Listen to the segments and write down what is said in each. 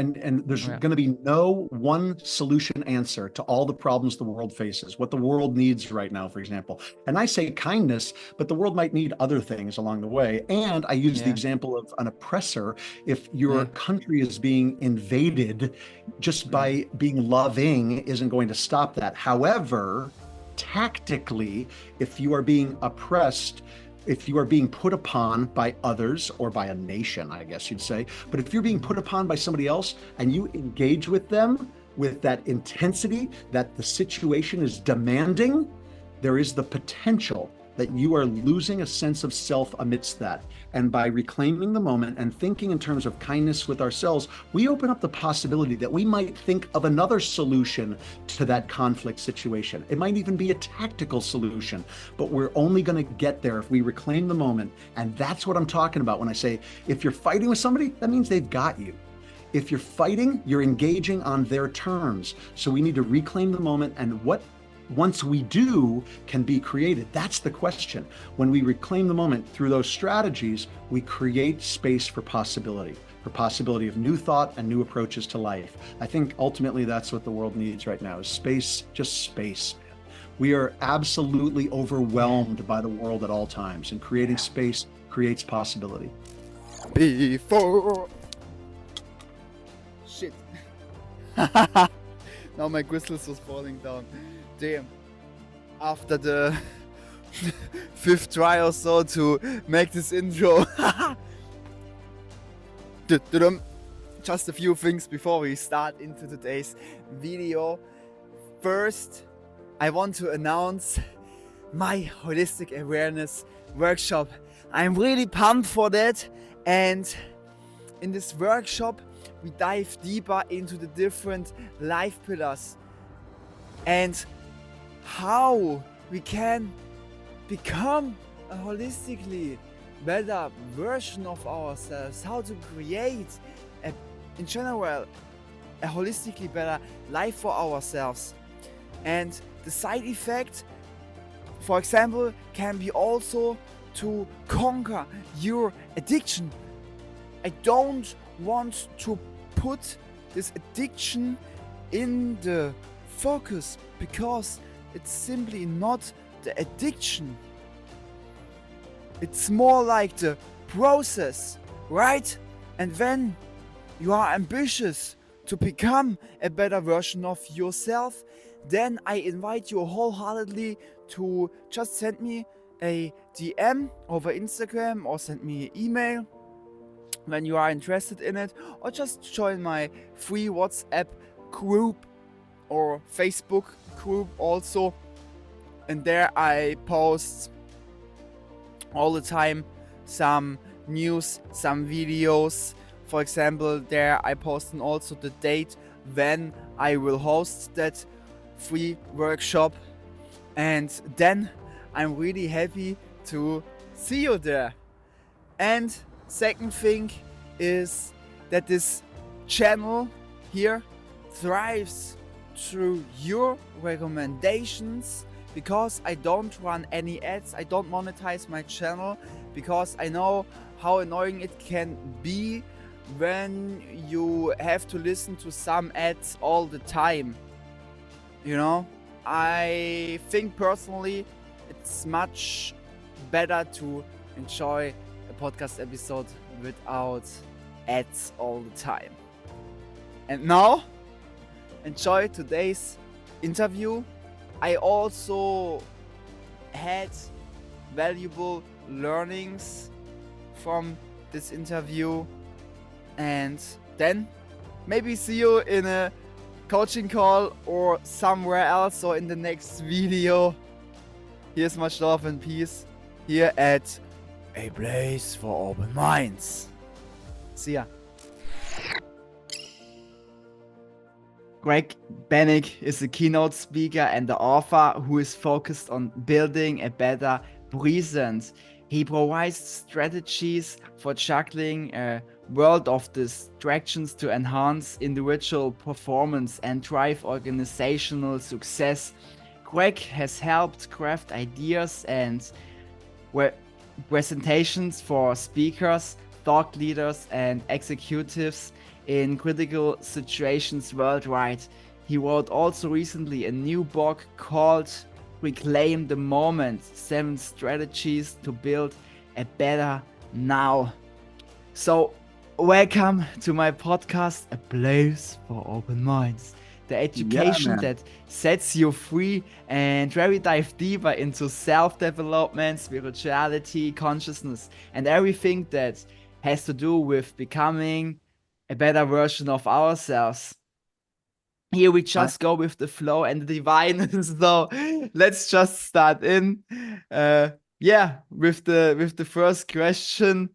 And there's going to be no one solution answer to all the problems the world faces, what the world needs right now, for example. And I say kindness, but the world might need other things along the way. And I use the example of an oppressor. If your country is being invaded, just by being loving isn't going to stop that. However, tactically, if you are being oppressed, if you are being put upon by others or by a nation, I guess you'd say, but if you're being put upon by somebody else and you engage with them with that intensity that the situation is demanding, there is the potential that you are losing a sense of self amidst that. And by reclaiming the moment and thinking in terms of kindness with ourselves, we open up the possibility that we might think of another solution to that conflict situation. It might even be a tactical solution, but we're only going to get there if we reclaim the moment. And that's what I'm talking about when I say, if you're fighting with somebody, that means they've got you. If you're fighting, you're engaging on their terms. So we need to reclaim the moment, and what once we do can be created. That's the question. When we reclaim the moment through those strategies, we create space for possibility of new thought and new approaches to life. I think ultimately that's what the world needs right now, is space, just space. We are absolutely overwhelmed by the world at all times, and creating space creates possibility. Shit. Now my crystals was falling down. Damn. After the 5th try or so to make this intro. Just a few things before we start into today's video. First, I want to announce my holistic awareness workshop. I'm really pumped for that, and in this workshop we dive deeper into the different life pillars and how we can become a holistically better version of ourselves, how to create in general a holistically better life for ourselves. And the side effect, for example, can be also to conquer your addiction. I don't want to put this addiction in the focus, because it's simply not the addiction. It's more like the process, right? And when you are ambitious to become a better version of yourself, then I invite you wholeheartedly to just send me a DM over Instagram or send me an email when you are interested in it, or just join my free WhatsApp group or Facebook group also. And there I post all the time some news, some videos. For example, there I post also the date when I will host that free workshop, and then I'm really happy to see you there. And second thing is that this channel here thrives through your recommendations, because I don't run any ads, I don't monetize my channel, because I know how annoying it can be when you have to listen to some ads all the time. You know, I think personally it's much better to enjoy a podcast episode without ads all the time. And now, enjoy today's interview. I also had valuable learnings from this interview, and then maybe see you in a coaching call or somewhere else, or in the next video. Here's much love and peace here at A Place for Open Minds. See ya. Greg Bennick is a keynote speaker and the author who is focused on building a better present. He provides strategies for juggling a world of distractions to enhance individual performance and drive organizational success. Greg has helped craft ideas and presentations for speakers, thought leaders, and executives in critical situations worldwide. He wrote also recently a new book called Reclaim the Moment, 7 Strategies to Build a Better Now. So, welcome to my podcast, A Place for Open Minds. The Yeah, education man. that sets you free, and where we dive deeper into self-development, spirituality, consciousness, and everything that has to do with becoming a better version of ourselves. Here we I, just go with the flow and the divine. So let's just start in. Yeah, with the first question.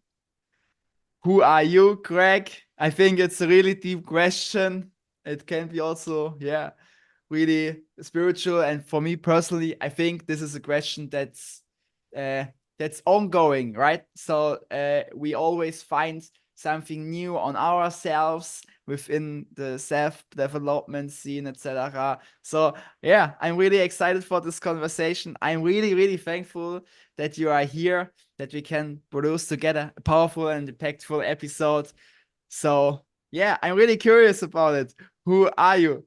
Who are you, Greg? I think it's a really deep question. It can be also, yeah, really spiritual. And for me personally, I think this is a question uh, that's ongoing, right? So we always find something new on ourselves within the self-development scene, etc. So yeah, I'm really excited for this conversation. I'm really, really thankful that you are here, that we can produce together a powerful and impactful episode. So yeah, I'm really curious about it. Who are you?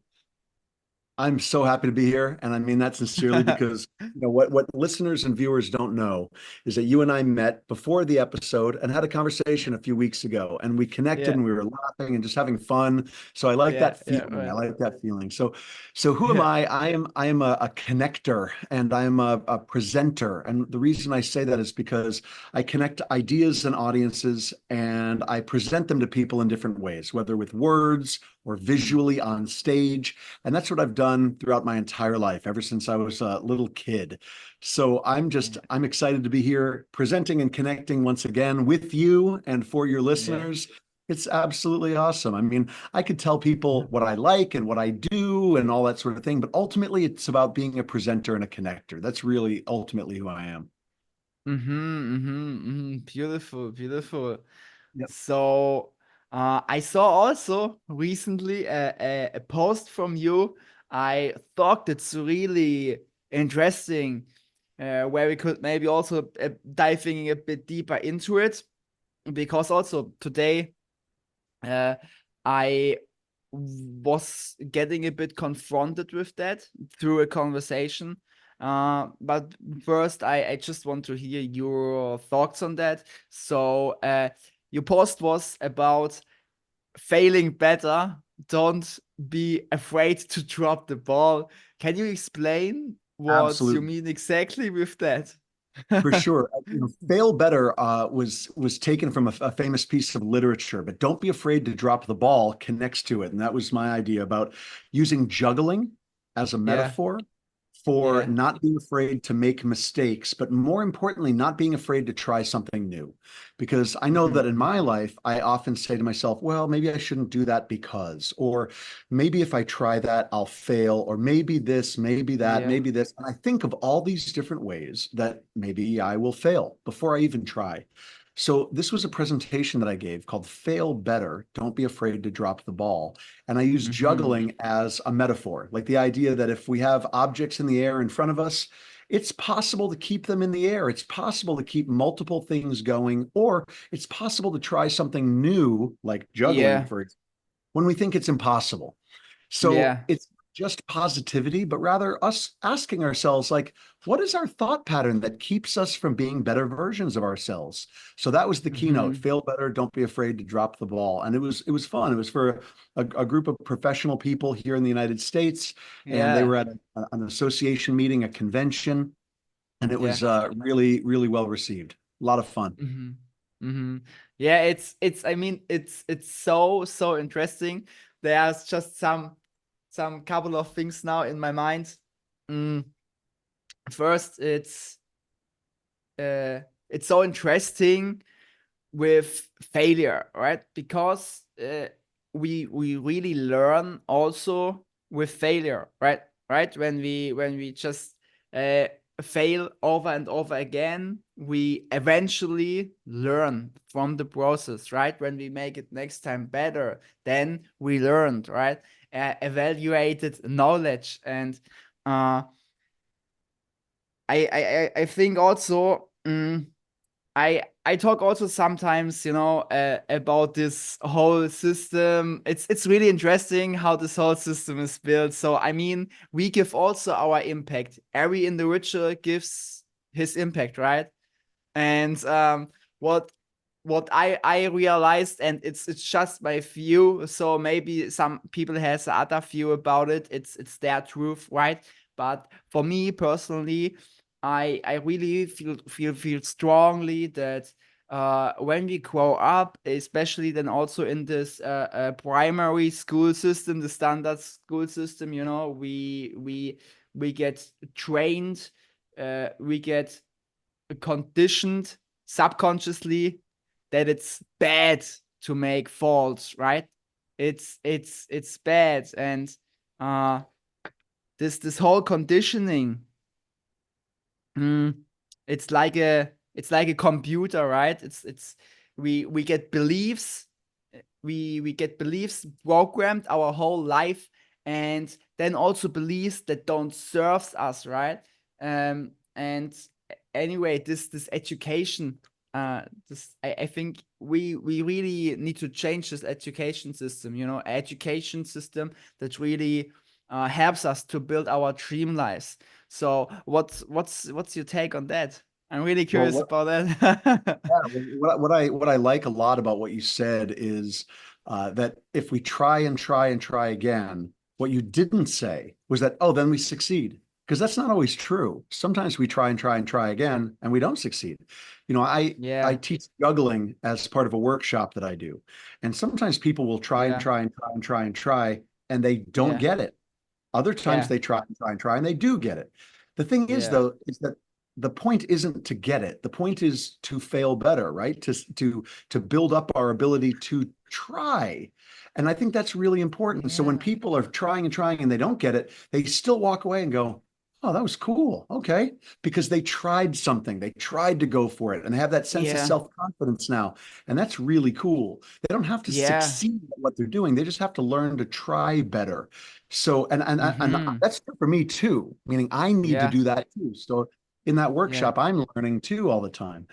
I'm so happy to be here, and I mean that sincerely because what listeners and viewers don't know is that you and I met before the episode and had a conversation a few weeks ago, and we connected Yeah, and we were laughing and just having fun. So I like yeah, that yeah, feeling. I right. like that feeling. So who am Yeah. I? I am a connector and I'm a presenter, and the reason I say that is because I connect ideas and audiences, and I present them to people in different ways, whether with words or Mm. visually on stage. And that's what I've done throughout my entire life, ever since I was a little kid. So Yeah. I'm excited to be here presenting and connecting once again with you and for your Yeah. listeners. It's absolutely awesome. I mean, I could tell people what I like and what I do and all that sort of thing, but ultimately it's about being a presenter and a connector. That's really ultimately who I am. Beautiful, beautiful. Yep. So, I saw also recently a post from you. I thought it's really interesting, where we could maybe also diving a bit deeper into it, because also today, uh, I was getting a bit confronted with that through a conversation. But first, I just want to hear your thoughts on that. So, your post was about failing better. Don't be afraid to drop the ball. Can you explain what you Absolutely. mean exactly with that? For sure. Fail better was taken from a famous piece of literature, but don't be afraid to drop the ball connects to it. And that was my idea about using juggling as a Yeah, metaphor for yeah. not being afraid to make mistakes, but more importantly, not being afraid to try something new. Because I know that in Mhm. my life, I often say to myself, well, maybe I shouldn't do that because, or maybe if I try that, I'll fail, or maybe this, maybe that, Yeah. maybe this. And I think of all these different ways that maybe I will fail before I even try. So this was a presentation that I gave called Fail Better, Don't Be Afraid to Drop the Ball. And I use Mhm. juggling as a metaphor, like the idea that if we have objects in the air in front of us, it's possible to keep them in the air. It's possible to keep multiple things going, or it's possible to try something new, like juggling, Yeah. for example, when we think it's impossible. So Yeah. it's just positivity, but rather us asking ourselves, like, what is our thought pattern that keeps us from being better versions of ourselves? So that was the keynote: Mhm. fail better, don't be afraid to drop the ball. And it was fun. It was for a group of professional people here in the United States, and they Yeah. were at an association meeting, a convention, and it Yeah. was really, really well received. A lot of fun. Mhm. Mhm. Yeah, it's I mean it's so interesting. There's just some couple of things now in my mind. Mm, First, uh it's so interesting with failure, right? Because we really learn also with failure, right? Right? When we just uh, fail over and over again, we eventually learn from the process, right? When we make it next time better, then we learned, right? Evaluated knowledge, and uh, I think also. I talk also sometimes, about this whole system. It's really interesting how this whole system is built. So I mean, we give also our impact. Every individual gives his impact, right? And what I realized, and it's just my view, so maybe some people has other view about it. It's their truth, right? But for me personally, I really feel strongly that when we grow up, especially then also in this primary school system, the standard school system, we get trained, we get conditioned subconsciously that it's bad to make faults, right? It's bad, and uh this whole conditioning, mm, it's like a computer, right? It's we get beliefs, we get beliefs programmed our whole life, and then also beliefs that don't serve us, right? And anyway, this education, this I think we really need to change this education system, education system that really helps us to build our dream lives. So what's your take on that? I'm really Well, curious about that. yeah, what I like a lot about what you said is that if we try and try and try again, what you didn't say was that, oh, then we succeed. Because that's not always true. Sometimes we try and try and try again and we don't succeed. I Yeah, teach juggling as part of a workshop that I do. And sometimes people will try and yeah, try and try and try and try and they don't yeah, get it. Other times yeah, they try and try and try and they do get it. The thing is, yeah, though, is that the point isn't to get it. The point is to fail better, right? To build up our ability to try. And I think that's really important. So when yeah, people are trying and trying and they don't get it, they still walk away and go, "Oh, that was cool. Okay." Because they tried something. They tried to go for it and they have that sense of yeah, self-confidence now. And that's really cool. They don't have to yeah. succeed at what they're doing. They just have to learn to try better. So, and Mm-hmm. that's true for me too, meaning I need to Yeah, do that too. So in that yeah. workshop, I'm learning too all the time.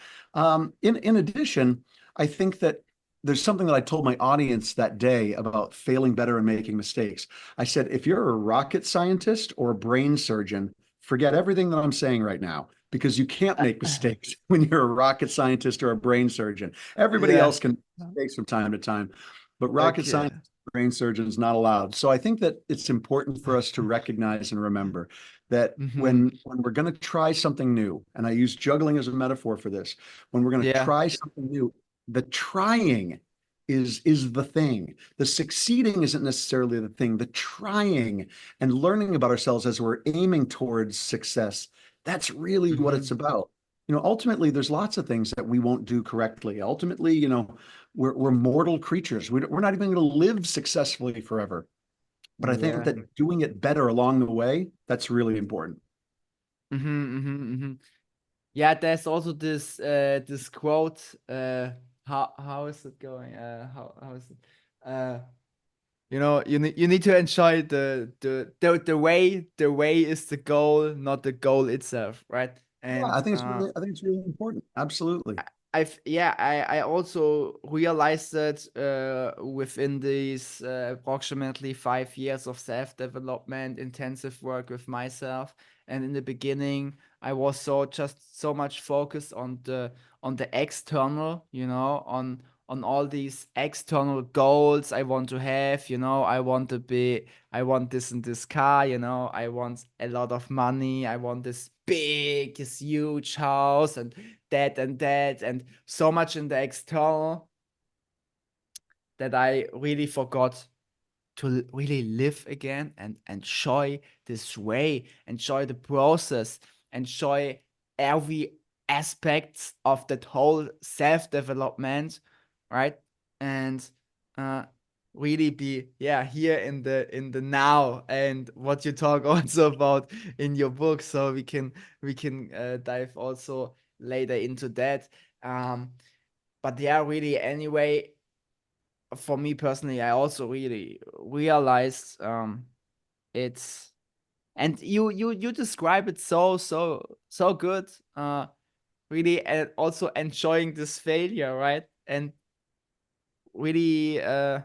In addition, I think that there's something that I told my audience that day about failing better and making mistakes. I said, if you're a rocket scientist or a brain surgeon, forget everything that I'm saying right now because you can't make mistakes when you're a rocket scientist or a brain surgeon. Everybody Yeah. else can make mistakes from time to time, but rocket Okay. scientists, brain surgeons not allowed. So I think that it's important for us to recognize and remember that Mm-hmm. when we're going to try something new, and I use juggling as a metaphor for this, when we're going to Yeah. try something new, the trying is the thing. The succeeding isn't necessarily the thing. The trying and learning about ourselves as we're aiming towards success, that's really what Mm-hmm. it's about. Ultimately, there's lots of things that we won't do correctly. Ultimately, we're mortal creatures. We're not even going to live successfully forever. But I think Yeah. that doing it better along the way, that's really important. Mm-hmm. Mm-hmm. Mm-hmm. Yeah, there's also this quote. How is it going? How is it? Uh, you need to enjoy the way. The way is the goal, not the goal itself, right? Yeah, And I think it's really important. Absolutely. I also realized that within these approximately 5 years of self-development, intensive work with myself, and in the beginning, I was so much focused on the external, on all these external goals I want to have. I want this and this car. I want a lot of money. I want this huge house, and so much in the external that I really forgot to really live again and enjoy this way, enjoy the process, enjoy every aspect of that whole self-development, right? And uh really be, yeah, here in the now, and what you talk also about in your book, so we can dive also later into that. But yeah, really, anyway, for me personally, I also really realized it's, and you describe it so good. really also enjoying this failure, right? And really have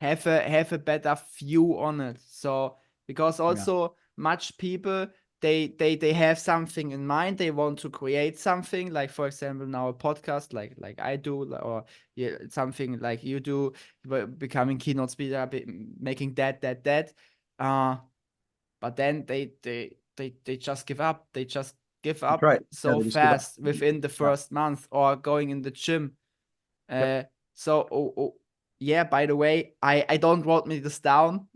a better view on it. So because Yeah. also much people, they have something in mind, they want to create something, like for example now a podcast like I do, or yeah, something like you do, becoming keynote speaker, making that but then they just give up, That's right. Yeah, so they just give up. fast within the Yeah. first month, or going in the gym. Yep. So, yeah, by the way, I don't wrote me this down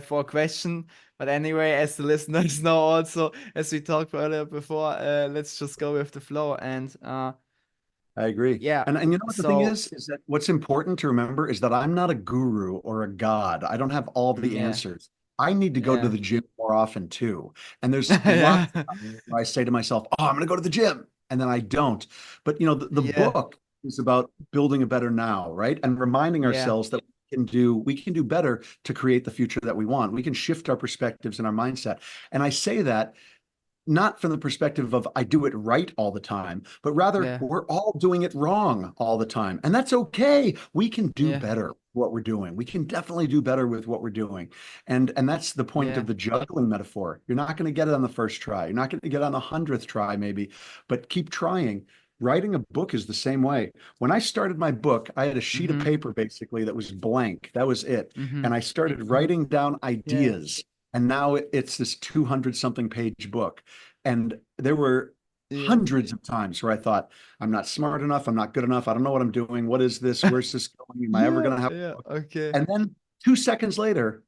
for a question, but anyway, as the listeners know also, as we talked earlier before, let's just go with the flow. And I agree. yeah, And you know what the thing so is that what's important to remember is that I'm not a guru or a god. I don't have all the yeah, answers. I need to go to yeah, the gym more often too. And there's lots yeah, of times where I say to myself, "Oh, I'm going to go to the gym," and then I don't. But you know, the yeah, book is about building a better now, right? And reminding yeah, ourselves that we can do better to create the future that we want. We can shift our perspectives and our mindset. And I say that not from the perspective of I do it right all the time, but rather yeah, we're all doing it wrong all the time. And that's okay. We can do yeah, better what we're doing. We can definitely do better with what we're doing. And that's the point yeah, of the juggling metaphor. You're not going to get it on the first try. You're not going to get it on the 100th try, maybe, but keep trying. Writing a book is the same way. When I started my book, I had a sheet of mm-hmm, paper basically that was blank. That was it. mm-hmm, And I started writing down yeah, ideas. And now it's this 200 something page book. And there were yeah, hundreds of times where I thought, I'm not smart enough. I'm not good enough. I don't know what I'm doing. What is this? Where's this going? Am I ever yeah, going to have yeah, a book? okay. And then 2 seconds later,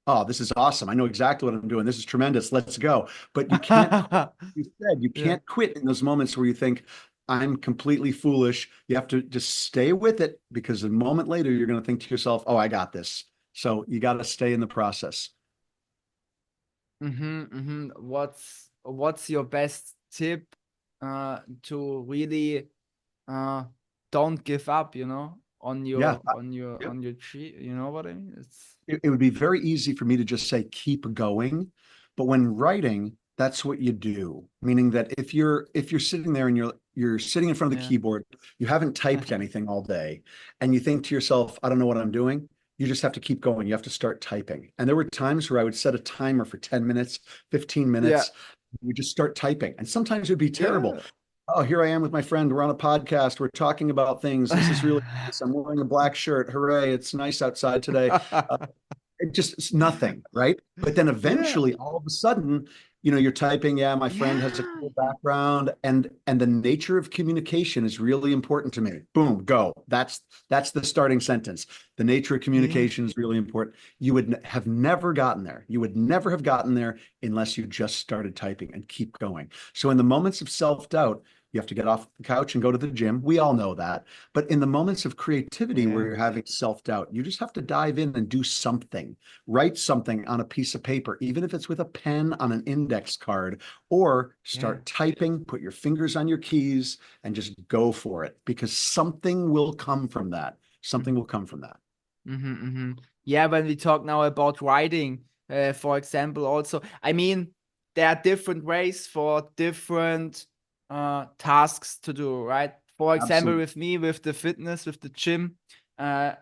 oh, this is awesome. I know exactly what I'm doing. This is tremendous. Let's go. But you can't quit. You said you Yeah. can't quit in those moments where you think, I'm completely foolish. You have to just stay with it because a moment later, you're going to think to yourself, oh, I got this. So you got to stay in the process. Mm-hmm, mm-hmm. What's your best tip to really uh don't give up, on Yeah. your tree, you know what I mean? It's It would be very easy for me to just say keep going, but when writing, that's what you do. Meaning that if you're sitting there and you're sitting in front of the yeah. keyboard, you haven't typed anything all day, and you think to yourself, I don't know what I'm doing. You just have to keep going. You have to start typing. And there were times where I would set a timer for 10 minutes, 15 Yeah. minutes. We just start typing. And sometimes it would be terrible. Yeah. Oh, here I am with my friend. We're on a podcast. We're talking about things. This is really nice. I'm wearing a black shirt. Hooray. It's nice outside today. It just it's nothing, right? But then Yeah. eventually, all of a sudden, you're typing, yeah, my friend has a Yeah. cool background, and the nature of communication is really important to me. Boom, go. That's the starting sentence. The nature of Yeah. communication is really important. You would have never gotten there. You would never have gotten there unless you just started typing and keep going. So in the moments of self-doubt, you have to get off the couch and go to the gym. We all know that. But in the moments of creativity where Yeah. you're having self-doubt, you just have to dive in and do something. Write something on a piece of paper, even if it's with a pen on an index card, or Yeah. start typing, put your fingers on your keys, and just go for it because something will come from that. Something will come from that. Mm-hmm, mm-hmm. Yeah, when we talk now about writing, for example, also, I mean, there are different ways for different tasks to do, right? For example, Absolutely. with me, with the fitness, with the gym, uh,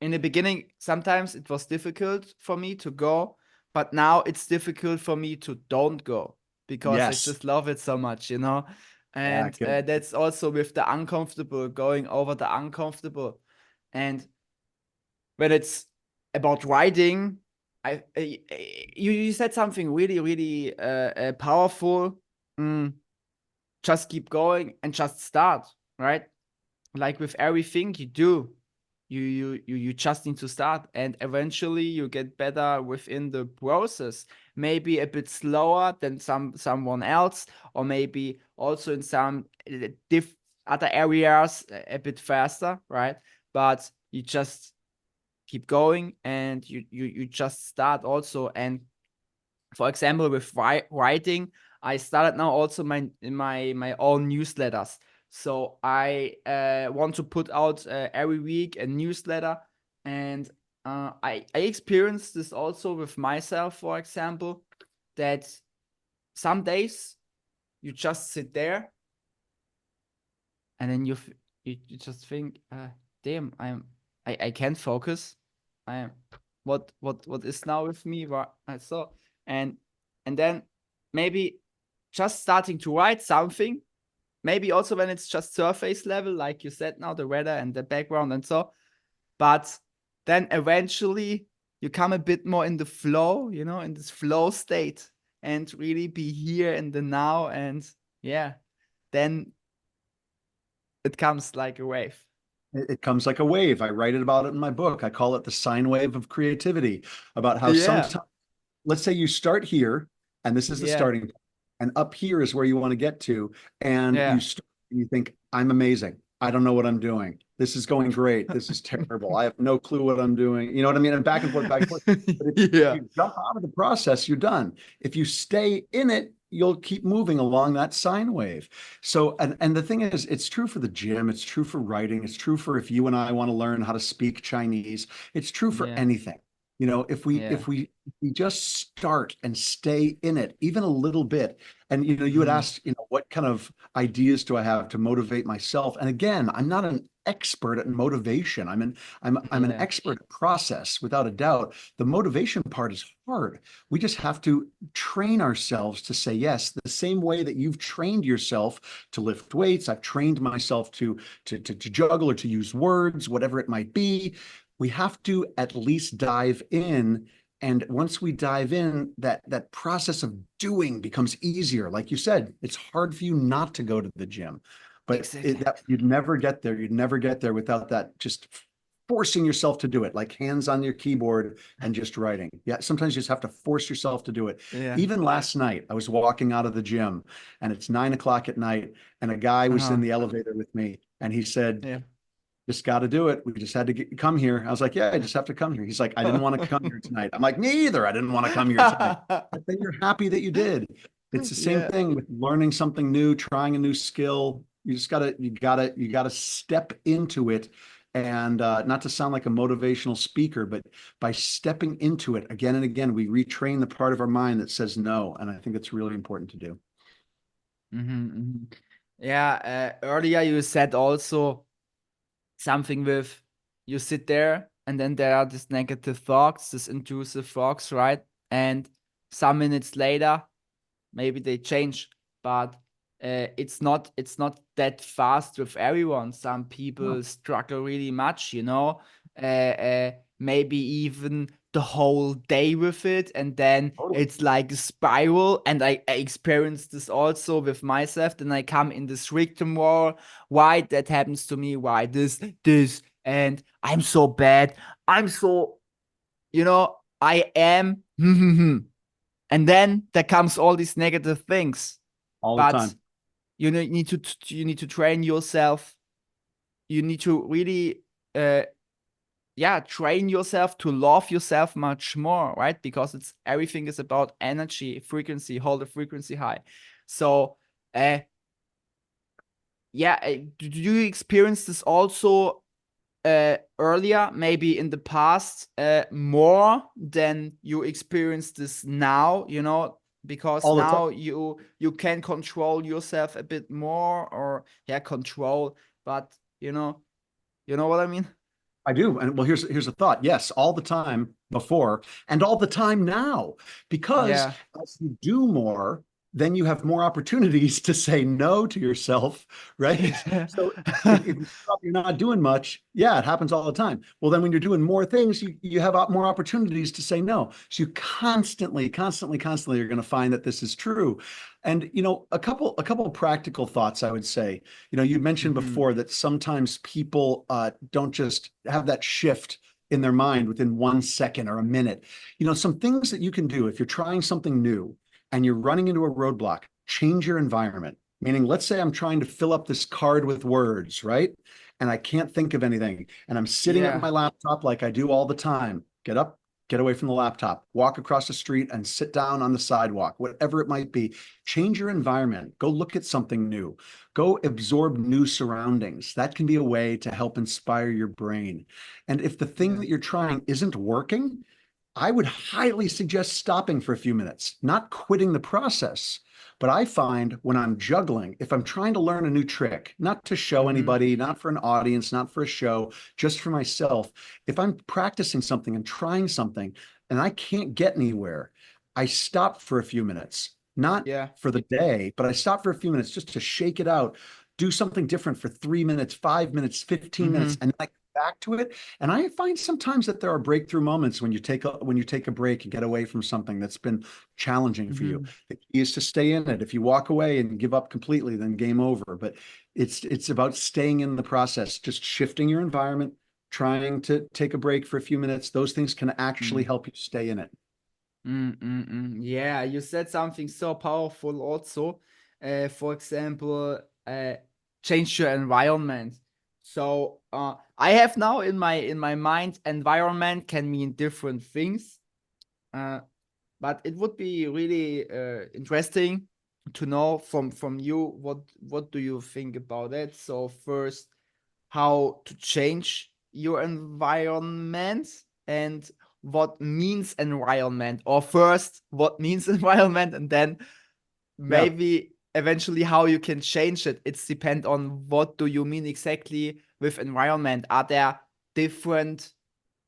in the beginning, sometimes it was difficult for me to go, but now it's difficult for me to don't go because I Yes. just love it so much. Yeah, And good. that's also with the uncomfortable, going over the uncomfortable. And when it's about writing, you said something really really powerful. Mm, just keep going and just start, right? Like with everything you do, you just need to start, and eventually you get better within the process. Maybe a bit slower than someone else, or maybe also in some other areas a bit faster, right? But you just keep going, and you just start also. And for example, with writing, I started now also my own newsletters. So I want to put out every week a newsletter. And I experienced this also with myself, for example, that some days you just sit there and then you just think, damn, I can't focus. I am what is now with me? What I saw, and then maybe just starting to write something. Maybe also when it's just surface level, like you said now, the weather and the background and so. But then eventually you come a bit more in the flow, in this flow state, and really be here in the now. And yeah, then it comes like a wave. It comes like a wave. I write about it in my book. I call it the sine wave of creativity, about how Yeah. sometimes, let's say you start here, and this is the Yeah. starting point, and up here is where you want to get to, and Yeah. you think, I'm amazing. I don't know what I'm doing. This is going great. This is terrible. I have no clue what I'm doing. You know what I mean? And back and forth, back and forth. But if Yeah. you jump out of the process, you're done. If you stay in it, you'll keep moving along that sine wave. So, and the thing is, it's true for the gym, it's true for writing, it's true for if you and I want to learn how to speak Chinese, it's true for Yeah. anything. You know, Yeah. if we just start and stay in it, even a little bit. And you had Mhm. asked, what kind of ideas do I have to motivate myself? And again, I'm not an expert at motivation. I'm an Yeah. expert at process, without a doubt. The motivation part is hard. We just have to train ourselves to say yes, the same way that you've trained yourself to lift weights. I've trained myself to juggle or to use words, whatever it might be. We have to at least dive in. And once we dive in, that process of doing becomes easier. Like you said, it's hard for you not to go to the gym, but Exactly. you'd never get there. You'd never get there without that, just forcing yourself to do it, like hands on your keyboard and just writing. Yeah, sometimes you just have to force yourself to do it. Yeah. Even last night, I was walking out of the gym, and it's 9 o'clock at night, and a guy was in Uh-huh. the elevator with me, and he said, Yeah. just got to do it. We just had to come here. I was like, yeah, I just have to come here. He's like, I didn't want to come here tonight. I'm like, me either. I didn't want to come here tonight. But then you're happy that you did. It's the same Yeah. thing with learning something new, trying a new skill. You just you gotta step into it. And not to sound like a motivational speaker, but by stepping into it again and again, we retrain the part of our mind that says no. And I think it's really important to do. Mhm. Yeah. Earlier you said also something with you sit there and then there are these negative thoughts, these intrusive thoughts, right? And some minutes later, maybe they change, but it's not that fast with everyone. Some No, people struggle really much, maybe even the whole day with it, and then totally. it's like a spiral. And I experienced this also with myself. Then I come in this victim wall. Why that happens to me? Why this, and I'm so bad. I'm so, I am. And then there comes all these negative things. All the But time. you need to train yourself. You need to really train yourself to love yourself much more, right? Because everything is about energy, frequency, hold the frequency high. So do you experience this also earlier, maybe in the past, more than you experience this now, because All the time. now you can control yourself a bit more, or control, but you know what I mean? I do. And well, here's a thought. Yes, all the time before and all the time now, because Yeah. as you do more, then you have more opportunities to say no to yourself, right? So if you're not doing much, yeah, it happens all the time. Well, then when you're doing more things, you have more opportunities to say no. So you constantly are going to find that this is true. And a couple of practical thoughts I would say. You mentioned Mhm. before that sometimes people don't just have that shift in their mind within 1 second or a minute. Some things that you can do if you're trying something new and you're running into a roadblock, change your environment. Meaning, let's say I'm trying to fill up this card with words, right? And I can't think of anything. And I'm sitting at Yeah. my laptop like I do all the time. Get up, get away from the laptop, walk across the street and sit down on the sidewalk, whatever it might be. Change your environment. Go look at something new. Go absorb new surroundings. That can be a way to help inspire your brain. And if the thing Yeah. that you're trying isn't working, I would highly suggest stopping for a few minutes, not quitting the process, But I find when I'm juggling, if I'm trying to learn a new trick, not to show Mhm. anybody, not for an audience, not for a show, just for myself, if I'm practicing something and trying something and I can't get anywhere, I stop for a few minutes, not Yeah. for the day, but I stop for a few minutes just to shake it out, do something different for 3 minutes, 5 minutes, 15 minutes, Mhm. and then I come back to it. And I find sometimes that there are breakthrough moments when you take a break and get away from something that's been challenging for you. Mhm. The key is to stay in it. If you walk away and give up completely, then game over. But it's about staying in the process, just shifting your environment, trying to take a break for a few minutes. Those things can actually Mm. help you stay in it. Yeah, you said something so powerful also. For example, change your environment. So I have now in my mind, environment can mean different things. Uh, but it would be really interesting to know from you what do you think about it. So first, how to change your environment, and what means environment, or first what means environment, and then Yeah. maybe eventually how you can change it. It's depend on what do you mean exactly with environment. Are there different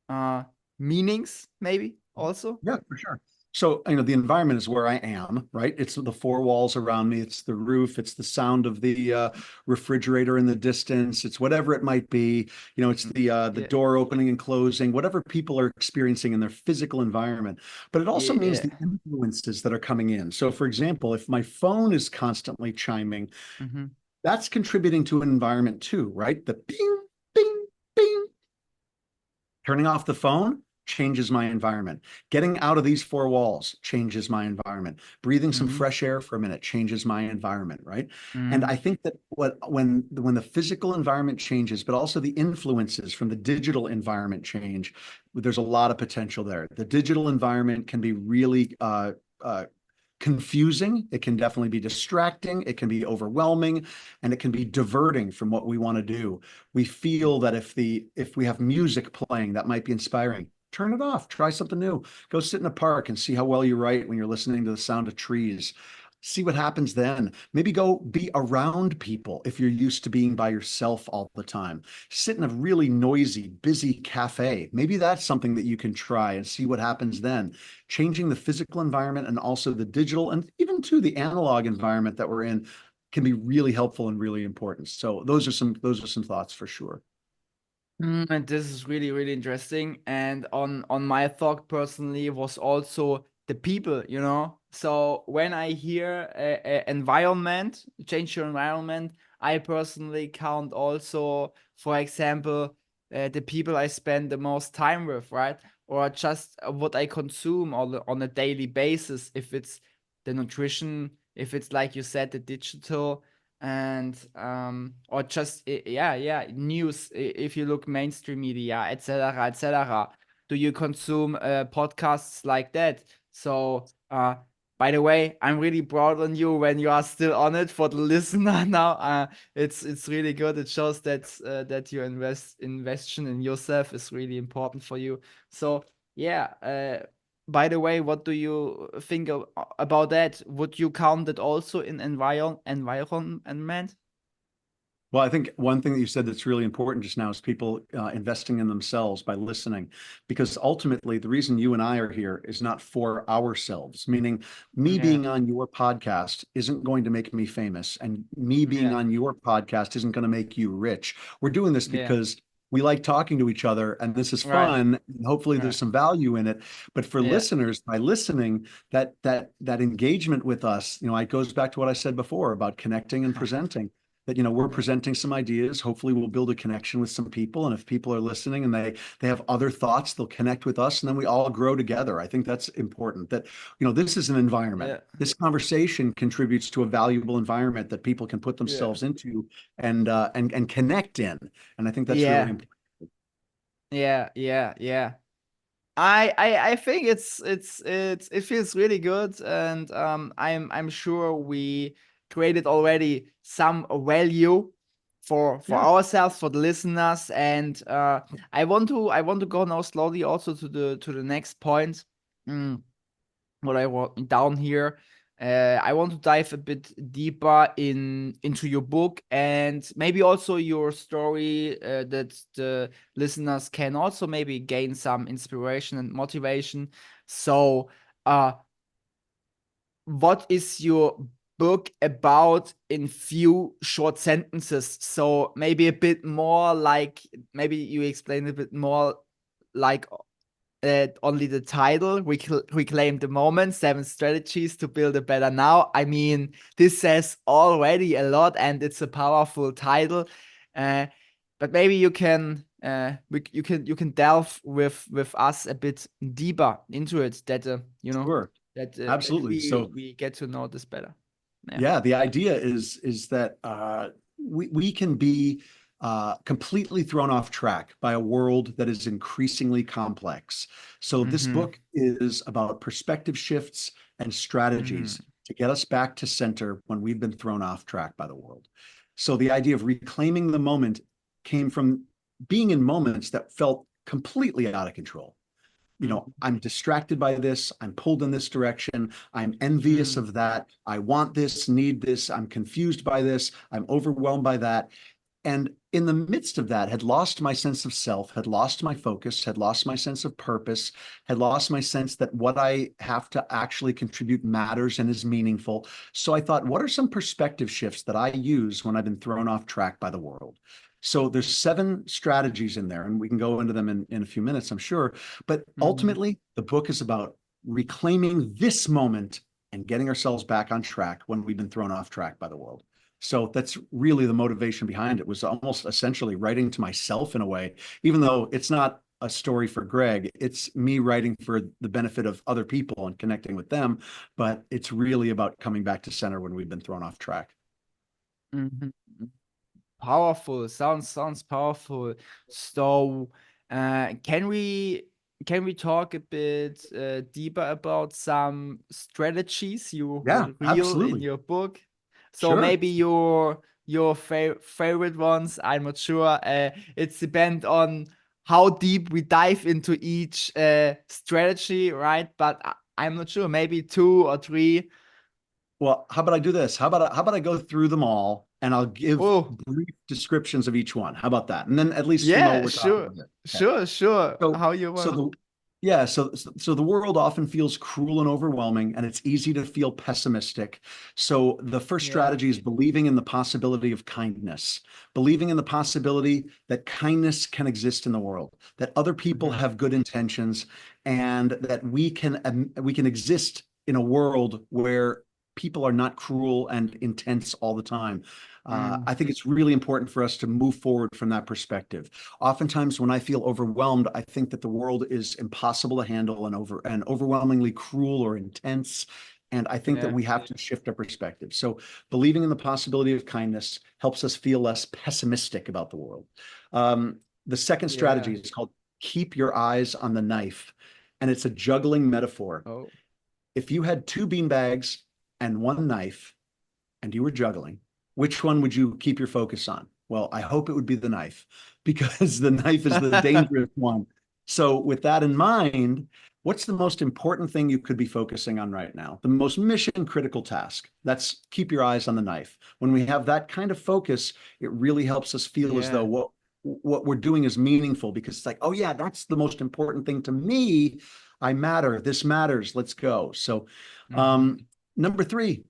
uh meanings maybe also? Yeah, for sure. So, the environment is where I am, right? It's the four walls around me, it's the roof, it's the sound of the refrigerator in the distance, it's whatever it might be. It's the Yeah, door opening and closing, whatever people are experiencing in their physical environment. But it also means yeah. the influences that are coming in. So, for example, if my phone is constantly chiming, Mhm. that's contributing to an environment too, right? The bing, bing, bing. Turning off the phone changes my environment. Getting out of these four walls changes my environment. Breathing some Mhm. fresh air for a minute changes my environment, right? And I Mhm. think that when the physical environment changes, but also the influences from the digital environment change, there's a lot of potential there. The digital environment can be really uh, confusing. It can definitely be distracting. It can be overwhelming, and it can be diverting from what we want to do. We feel that if we have music playing that might be inspiring, turn it off. Try something new. Go sit in a park and see how well you write when you're listening to the sound of trees. See what happens then. Maybe go be around people if you're used to being by yourself all the time. Sit in a really noisy, busy cafe. Maybe that's something that you can try and see what happens then. Changing the physical environment and also the digital and even to the analog environment that we're in can be really helpful and really important. So those are some thoughts for sure. And this is really, really interesting. And on my thought personally was also the people, you know. So when I hear environment, change your environment, I personally count also, for example, the people I spend the most time with, right? Or just what I consume on a daily basis. If it's the nutrition, if it's like you said, the digital, and or just news, if you look mainstream media, etc., etc. Do you consume podcasts like that? So by the way, I'm really proud on you when you are still on it. For the listener now, it's really good. It shows that that your investion in yourself is really important for you. So yeah, by the way, what do you think about that? Would you count it also in environment? Well, I think one thing that you said that's really important just now is people investing in themselves by listening, because ultimately the reason you and I are here is not for ourselves, meaning me Yeah, being on your podcast isn't going to make me famous, and me being yeah, on your podcast isn't going to make you rich. We're doing this yeah. because we like talking to each other and this is Right, fun. And hopefully right. there's some value in it. But for Yeah, listeners, by listening, that engagement with us, it goes back to what I said before about connecting and presenting that we're yeah, presenting some ideas. Hopefully we'll build a connection with some people, and if people are listening and they have other thoughts, they'll connect with us, and then we all grow together. I think that's important, that this is an environment. yeah, This conversation contributes to a valuable environment that people can put yeah, themselves into and connect in, and I think that's really yeah, important. yeah. I think it feels really good, and I'm sure we created already some value for Yeah. ourselves, for the listeners, and I want to go now slowly also to the next point. What I wrote down here. I want to dive a bit deeper into your book and maybe also your story, that the listeners can also maybe gain some inspiration and motivation. So, what is your book about in few short sentences? So maybe a bit more like, maybe you explain a bit more like only the title, Reclaim the Moment, 7 Strategies to Build a Better Now. I mean, this says already a lot and it's a powerful title. But maybe you can you can delve with us a bit deeper into it, that Sure. that Absolutely. So we get to know this better. yeah, the idea is that we can be completely thrown off track by a world that is increasingly complex. So this Mm-hmm. book is about perspective shifts and Mm-hmm. strategies to get us back to center when we've been thrown off track by the world. So the idea of reclaiming the moment came from being in moments that felt completely out of control. I'm distracted by this. I'm pulled in this direction. I'm envious Mm-hmm. of that. I want this, need this. I'm confused by this. I'm overwhelmed by that. And in the midst of that, had lost my sense of self, had lost my focus, had lost my sense of purpose, had lost my sense that what I have to actually contribute matters and is meaningful. So I thought, what are some perspective shifts that I use when I've been thrown off track by the world? So there's 7 strategies in there, and we can go into them in a few minutes, I'm sure. But Mm-hmm. ultimately, the book is about reclaiming this moment and getting ourselves back on track when we've been thrown off track by the world. So that's really the motivation behind it, was almost essentially writing to myself in a way, even though it's not a story for Greg, it's me writing for the benefit of other people and connecting with them. But it's really about coming back to center when we've been thrown off track. Mm-hmm. Powerful. Sounds powerful. So, can we talk a bit deeper about some strategies you Yeah, reveal in absolutely. your book? So Sure. maybe your favorite ones. I'm not sure. It's depend on how deep we dive into each strategy, right? But I'm not sure. Maybe 2 or 3. Well, how about I do this? How about I go through them all and I'll give Oh, brief descriptions of each one. How about that? And then at least we'll know what yeah, we're talking sure, about here. Okay. sure. So, How you so want? the yeah, so the world often feels cruel and overwhelming, and it's easy to feel pessimistic. So the first Yeah. strategy is believing in the possibility of kindness, believing in the possibility that kindness can exist in the world, that other people Mhm. have good intentions, and that we can exist in a world where people are not cruel and intense all the time. Mm. I think it's really important for us to move forward from that perspective. Oftentimes, when I feel overwhelmed, I think that the world is impossible to handle and overwhelmingly cruel or intense. And I think that Yeah. we have to shift our perspective. So, believing in the possibility of kindness helps us feel less pessimistic about the world. The second Yeah. strategy is called keep your eyes on the knife, and it's a juggling metaphor. Oh. If you had 2 beanbags and 1 knife, and you were juggling, which one would you keep your focus on? Well, I hope it would be the knife because the knife is the dangerous one. So, with that in mind, what's the most important thing you could be focusing on right now? The most mission critical task. That's keep your eyes on the knife. When we have that kind of focus, it really helps us feel as though Yeah. what we're doing is meaningful because it's like, oh yeah, that's the most important thing to me. I matter. This matters. Let's go. So, Mhm. um, number 3,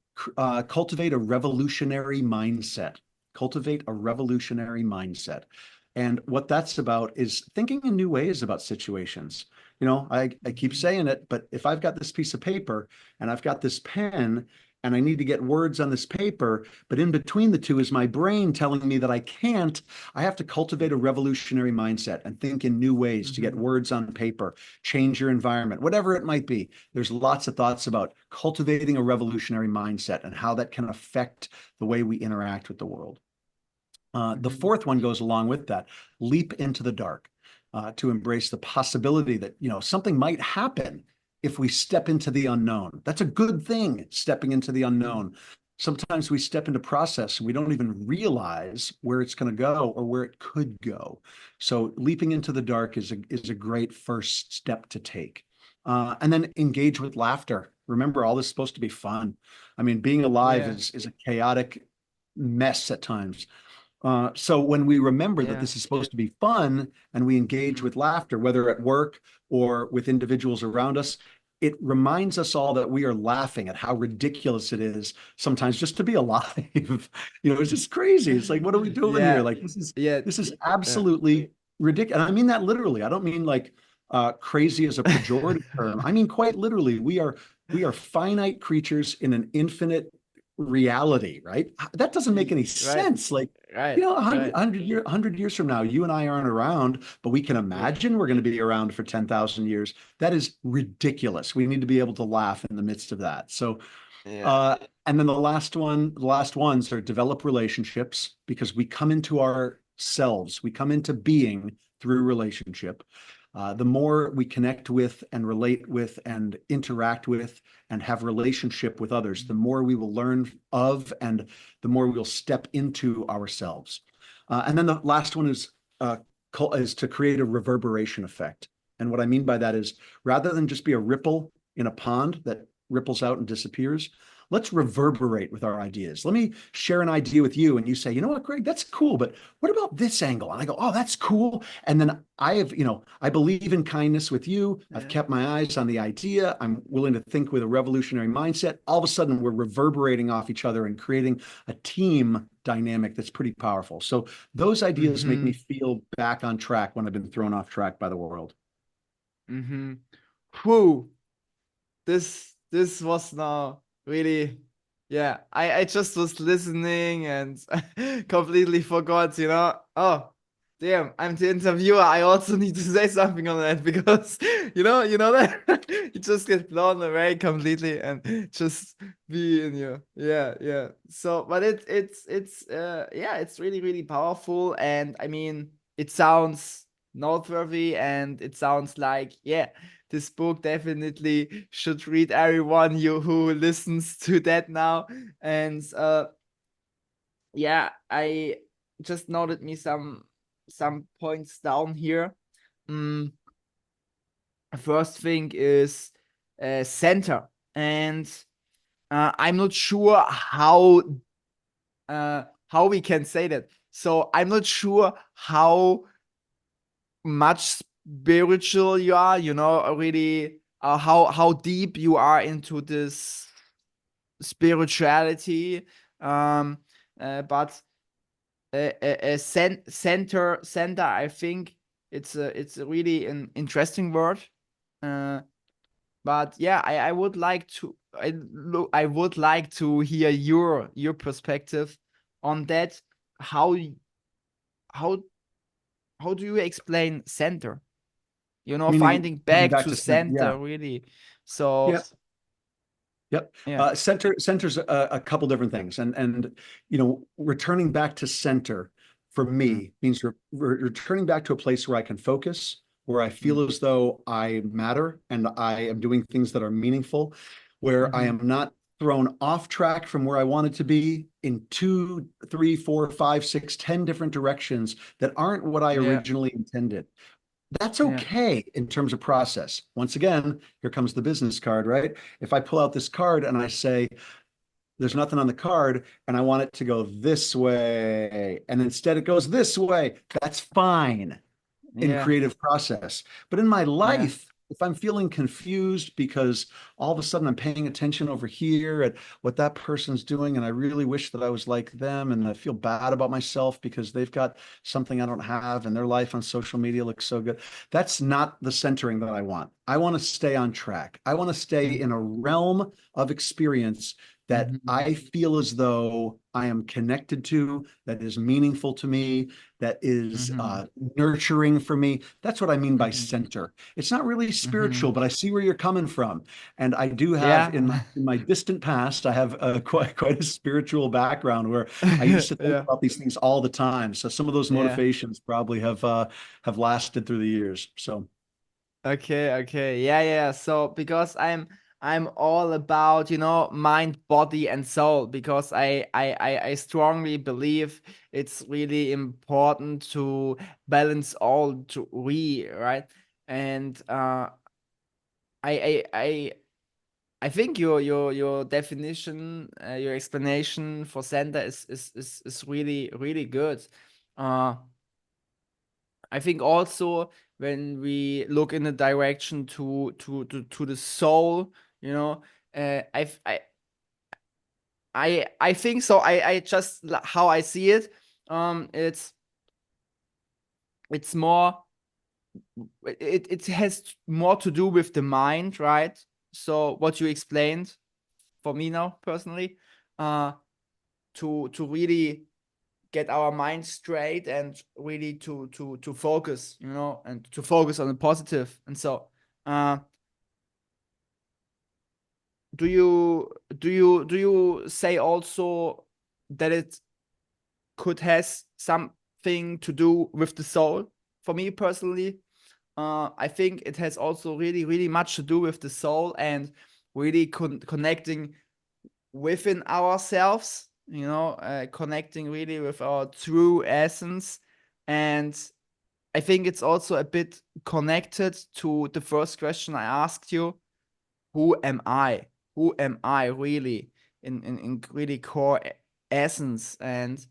cultivate a revolutionary mindset. Cultivate a revolutionary mindset. And what that's about is thinking in new ways about situations. I keep Mhm. saying it, but if I've got this piece of paper and I've got this pen and I need to get words on this paper, but in between the two is my brain telling me that I can't, I have to cultivate a revolutionary mindset and think in new ways to get Mhm. words on paper, change your environment, whatever it might be. There's lots of thoughts about cultivating a revolutionary mindset and how that can affect the way we interact with the world. The Mhm. fourth one goes along with that: leap into the dark, to embrace the possibility that something might happen if we step into the unknown. That's a good thing, stepping into the Mhm. unknown. Sometimes we step into process and we don't even realize where it's going to go or where it could go. So leaping into the dark is a great first step to take. And then engage with laughter. Remember, all this is supposed to be fun. I mean, being alive Yeah. is a chaotic mess at times. So when we remember that Yeah. this is supposed to be fun and we engage Mhm. with laughter, whether at work or with individuals around us, it reminds us all that we are laughing at how ridiculous it is sometimes just to be alive. It's just crazy. It's like, what are we doing here? Yeah. Like Yeah. this is Yeah. absolutely ridiculous. And I mean that literally. I don't mean like crazy as a pejorative term. I mean quite literally. We are finite creatures in an infinite reality, right? That doesn't make any Right. sense. Like, Right. 100, Right. 100 years from now, you and I aren't around, but we can Yeah. imagine we're going to be around for 10,000 years. That is ridiculous. We need to be able to laugh in the midst of that. So, Yeah. uh, and then the last ones are develop relationships because we come into ourselves, we come into being through relationship. The more we connect with and relate with and interact with and have relationship with others, the more we will learn of and the more we'll step into ourselves. And then the last one is to create a reverberation effect. And what I mean by that is rather than just be a ripple in a pond that ripples out and disappears, let's reverberate with our ideas. Let me share an idea with you, and you say, you know what, Greg, that's cool, but what about this angle? And I go, oh, that's cool. And then I believe in kindness with you. I've Yeah. kept my eyes on the idea. I'm willing to think with a revolutionary mindset. All of a sudden, we're reverberating off each other and creating a team dynamic that's pretty powerful. So those ideas make me Mm-hmm. feel back on track when I've been thrown off track by the world. Mm-hmm. Whew. This was now really, yeah, I just was listening and completely forgot, oh damn, I'm the interviewer, I also need to say something on that, because you know that you just get blown away completely and just be in your, yeah, so but it's yeah, it's really really powerful, and I mean it sounds noteworthy, and it sounds like, yeah, this book definitely should read everyone you who listens to that now. And yeah, I just noted me some points down here. Mm, First thing is center, and I'm not sure how we can say that. So I'm not sure how much spiritual you are, really, how deep you are into this spirituality. um but center, I think it's a really an interesting word. uh but yeah, I would like to, I would like to hear your perspective on that. How how how do you explain center, Meaning finding getting back back to to center. center, Yeah. really? So Yeah. Yep. yeah. Center's a couple different things, and returning back to center for Mm, me means returning back to a place where I can focus, where I mm, feel as though I matter and I am doing things that are meaningful, where I mhm. am not thrown off track from where I wanted to be in two, three, four, five, six, 10 different directions that aren't what I Yeah, originally intended. That's yeah, okay in terms of process. Once again, here comes the business card, right? If I pull out this card and I say, there's nothing on the card and I want it to go this way, and instead it goes this way, that's fine in yeah, creative process. But in my yeah, life, if I'm feeling confused because all of a sudden I'm paying attention over here at what that person's doing, and I really wish that I was like them, and I feel bad about myself because they've got something I don't have, and their life on social media looks so good. That's not the centering that I want. I want to stay on track. I want to stay mm, in a realm of experience that mhm, I feel as though I am connected to, that is meaningful to me, that is mhm, nurturing for me. That's what I mean by mhm, center. It's not really spiritual, mhm. but I see where you're coming from. And I do have in Yeah. my distant past, I have quite a spiritual background where I used to think Yeah, about these things all the time. So some of those yeah. motivations probably have lasted through the years. So Okay, okay. Yeah, yeah. So because I'm all about, mind, body, and soul, because I strongly believe it's really important to balance all to we, right? And I think your definition, your explanation for center is really really good. I think also when we look in the direction to the soul, you know, I think so. I just how I see it. It's more. It has more to do with the mind, right? So what you explained for me now personally, to really get our mind straight and really to focus, you know, and to focus on the positive. And so, do you say also that it could has something to do with the soul? For me personally, I think it has also really really much to do with the soul and really connecting within ourselves, you know, connecting really with our true essence. And I think it's also a bit connected to the first question I asked you: who am I? Who am I really in really core essence? And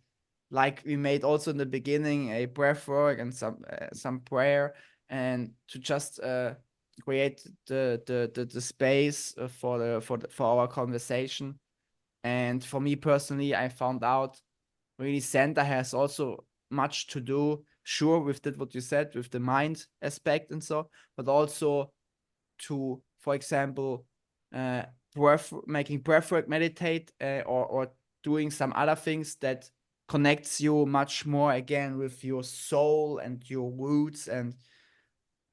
like we made also in the beginning a breath work and some prayer, and to just create the space for our conversation. And for me personally, I found out really center has also much to do, sure, with that what you said, with the mind aspect and so, but also to, for example, uh, making breath work, meditate, or doing some other things that connects you much more again with your soul and your roots, and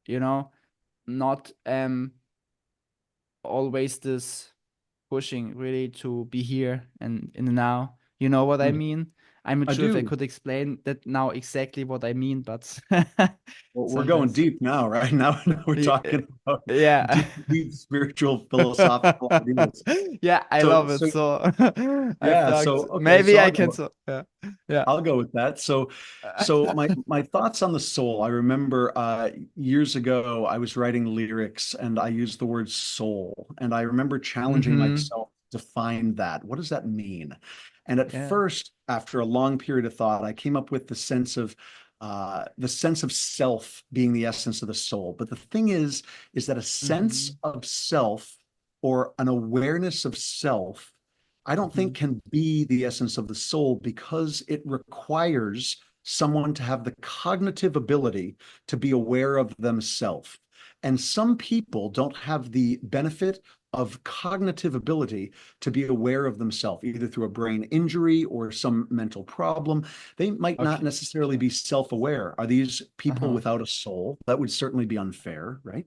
you know, not always this pushing really to be here and in the now. You know what I Mhm. mean? I'm not I sure if I do. could explain that now exactly what I mean, but Well, we're going sometimes. deep now, right? Now we're talking about Yeah. deep, deep spiritual philosophical ideas. Yeah, I So, love it. so So I yeah. thought So okay. maybe So I can. So yeah, yeah. I'll go with that. So my thoughts on the soul. I remember years ago I was writing lyrics and I used the word soul, and I remember challenging Mm-hmm. myself to find that. What does that mean? And at Yeah. first, after a long period of thought, I came up with the sense of self being the essence of the soul. But the thing is that a sense Mm-hmm. of self or an awareness of self I don't Mm-hmm. think can be the essence of the soul because it requires someone to have the cognitive ability to be aware of themselves. And some people don't have the benefit of cognitive ability to be aware of themselves, either through a brain injury or some mental problem. They might not Okay. necessarily be self aware. Are these people Uh-huh. without a soul? That would certainly be unfair, right?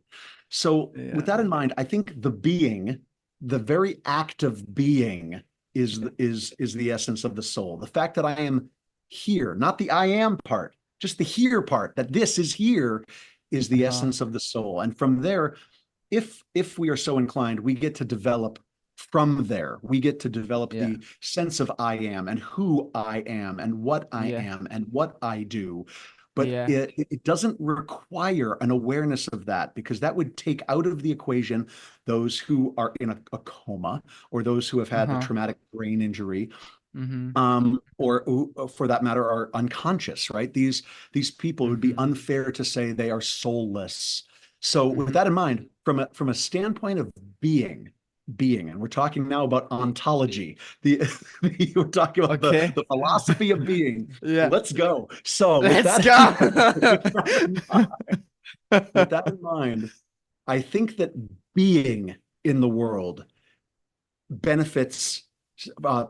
So, with Yeah. that in mind, I think the very act of being is the essence of the soul. The fact that I am here, not the I am part, just the here part, that this is here is the Uh-huh. essence of the soul. And from there, if we are so inclined, we get to develop from there. We get to develop Yeah. the sense of I am and who I am and what I Yeah. am and what I do. But Yeah. it doesn't require an awareness of that because that would take out of the equation those who are in a coma or those who have had a Uh-huh. traumatic brain injury Mm-hmm. or who, for that matter, are unconscious, right? These people, it would be Mm-hmm. unfair to say they are soulless. So, with Mm-hmm. that in mind, from a standpoint of and we're talking now about ontology. The we're talking about Okay. the philosophy of being. Yeah. Let's go. So, Let's with go. that in mind, with that in mind, I think that being in the world benefits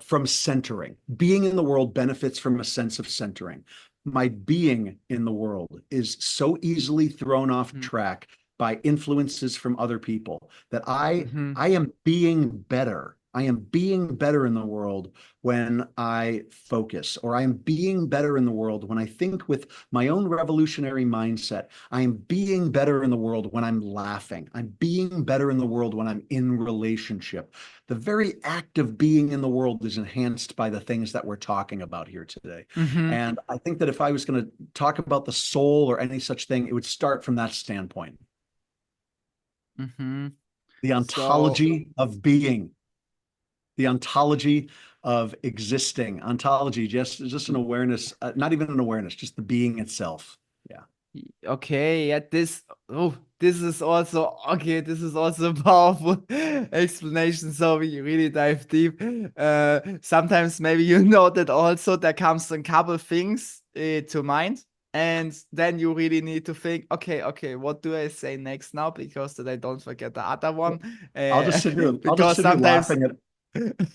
from centering. Being in the world benefits from a sense of centering. My being in the world is so easily thrown off track by influences from other people that Mm-hmm. I am being better. I am being better in the world when I focus, or I am being better in the world when I think with my own revolutionary mindset. I am being better in the world when I'm laughing. I'm being better in the world when I'm in relationship. The very act of being in the world is enhanced by the things that we're talking about here today. Mm-hmm. And I think that if I was going to talk about the soul or any such thing, it would start from that standpoint. Mm-hmm. The So ontology of being, the ontology of existing, ontology, just an awareness, not even an awareness, just the being itself. Yeah. okay, yeah, this is also okay, this is also a powerful explanation. So we really dive deep. Sometimes maybe you know that also there comes a couple things to mind, and then you really need to think, okay, what do I say next now? Because that I don't forget the other one. I'll just sit here. I'll just Because sit here sometimes laughing at.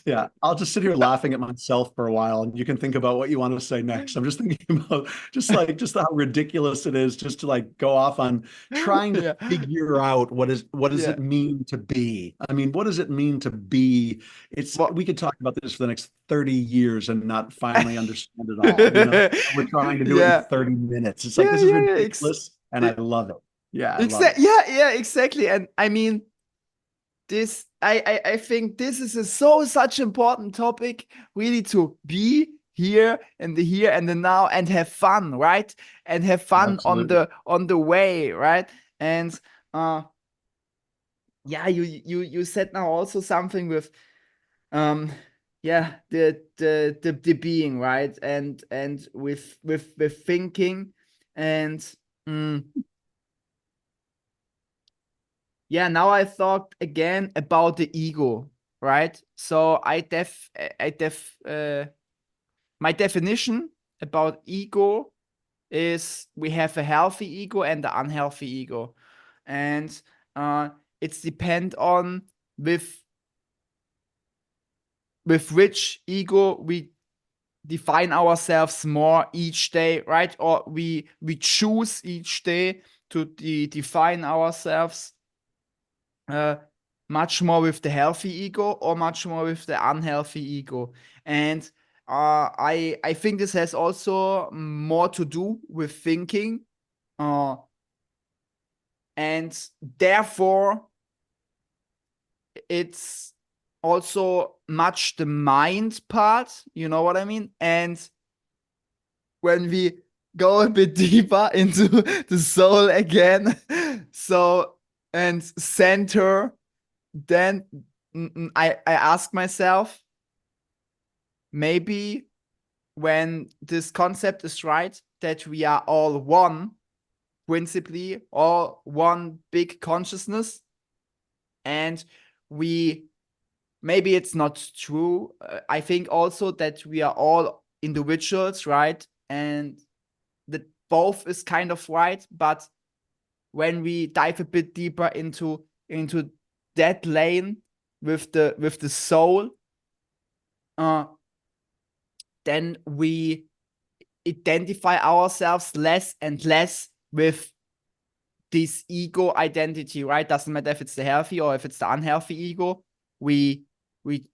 Yeah, I'll just sit here laughing at myself for a while, and you can think about what you want to say next. I'm just thinking about just how ridiculous it is just to like go off on trying to yeah, figure out what does yeah. it mean to be? I mean, what does it mean to be? What We could talk about this for the next 30 years and not finally understand it all, you know? We're trying to do it in yeah. 30 minutes. It's like Yeah, this is yeah, yeah. ridiculous, and I love it. Yeah, I love it. Yeah, yeah, exactly. And I mean, this, I think this is such important topic, really, to be here and the now, and have fun, right? And have fun Absolutely. on the way, right? And yeah, you said now also something with yeah, the being, right? And with thinking, and mm, yeah, now I thought again about the ego, right? So my definition about ego is we have a healthy ego and an unhealthy ego, and uh, it's depend on with which ego we define ourselves more each day, right? Or we choose each day to define ourselves uh, much more with the healthy ego or much more with the unhealthy ego. And I think this has also more to do with thinking, uh, and therefore it's also much the mind part. You know what I mean? And when we go a bit deeper into the soul again, so and center, then I ask myself, maybe when this concept is right, that we are all one, principally, all one big consciousness, and we, maybe it's not true. I think also that we are all individuals, right? And that both is kind of right, but when we dive a bit deeper into that lane with the soul, uh, then we identify ourselves less and less with this ego identity, right? Doesn't matter if it's the healthy or if it's the unhealthy ego. We we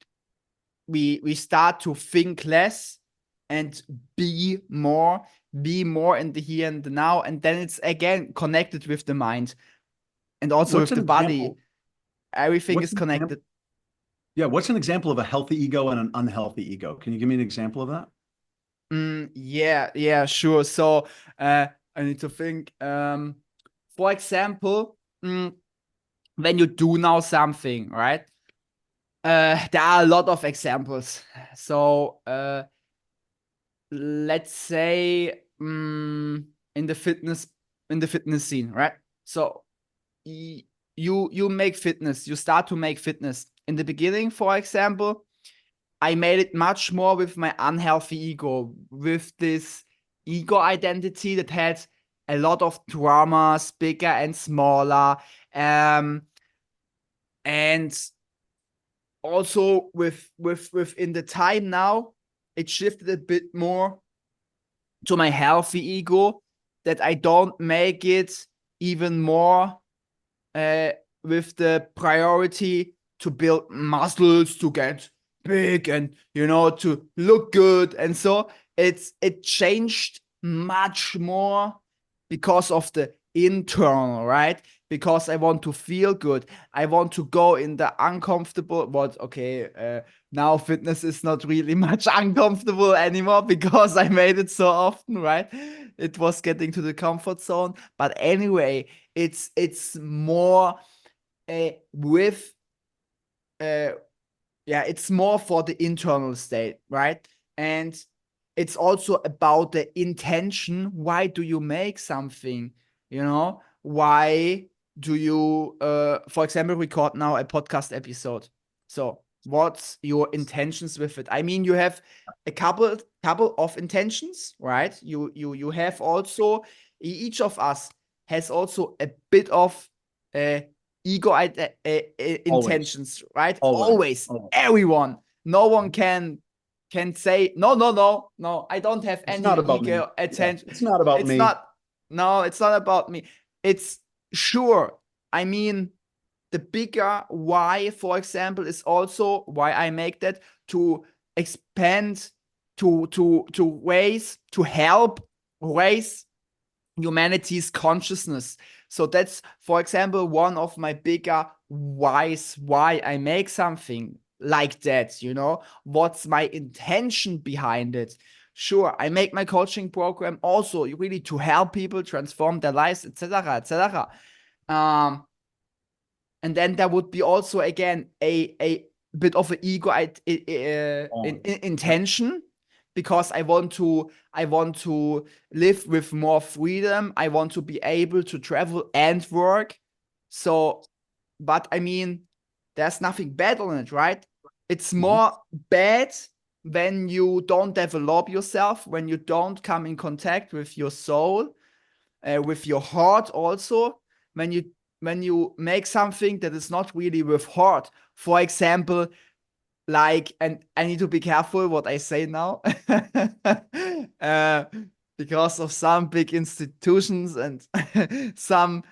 we start to think less and be more in the here and the now, and then it's again connected with the mind and also What's with an the body. example? Everything What's is an example? connected. Yeah, what's an example of a healthy ego and an unhealthy ego? Can you give me an example of that? Yeah, sure. So I need to think. For example, when you do now something, right? There are a lot of examples. So let's say in the fitness scene, right? So you make fitness. You start to make fitness. In the beginning, for example, I made it much more with my unhealthy ego, with this ego identity that had a lot of traumas, bigger and smaller, and also within the time now, it shifted a bit more to my healthy ego, that I don't make it even more uh, with the priority to build muscles, to get big, and to look good. And so it changed much more because of the internal, right? Because I want to feel good. I want to go in the uncomfortable. But okay, now fitness is not really much uncomfortable anymore because I made it so often, right? It was getting to the comfort zone. But anyway, it's more with it's more for the internal state, right? And it's also about the intention. Why do you make something? Why do you, for example, record now a podcast episode? So what's your intentions with it? I mean, you have a couple of intentions, right? You have also, each of us has also a bit of ego intentions, right? Always. Everyone. No one can say no. I don't have It's any not about me. ego attention. It's not about It's me. not. No, it's not about me. It's sure. I mean, the bigger why, for example, is also why I make that, to expand, to ways to help raise humanity's consciousness. So that's, for example, one of my bigger whys why I make something like that. What's my intention behind it? Sure, I make my coaching program also really to help people transform their lives, etc., etc. And then there would be also, again, a bit of an ego intention, because I want to live with more freedom. I want to be able to travel and work. So, but I mean, there's nothing bad on it, right? It's more bad when you don't develop yourself, when you don't come in contact with your soul, with your heart also, when you make something that is not really with heart. For example, like, and I need to be careful what I say now, because of some big institutions and some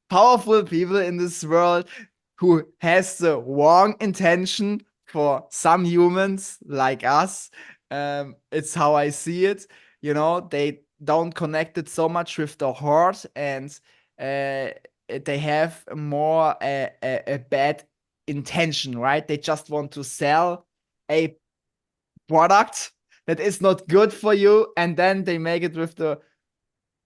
powerful people in this world who has the wrong intention for some humans like us. It's how I see it. They don't connect it so much with the heart, and they have more a bad intention, right? They just want to sell a product that is not good for you, and then they make it with the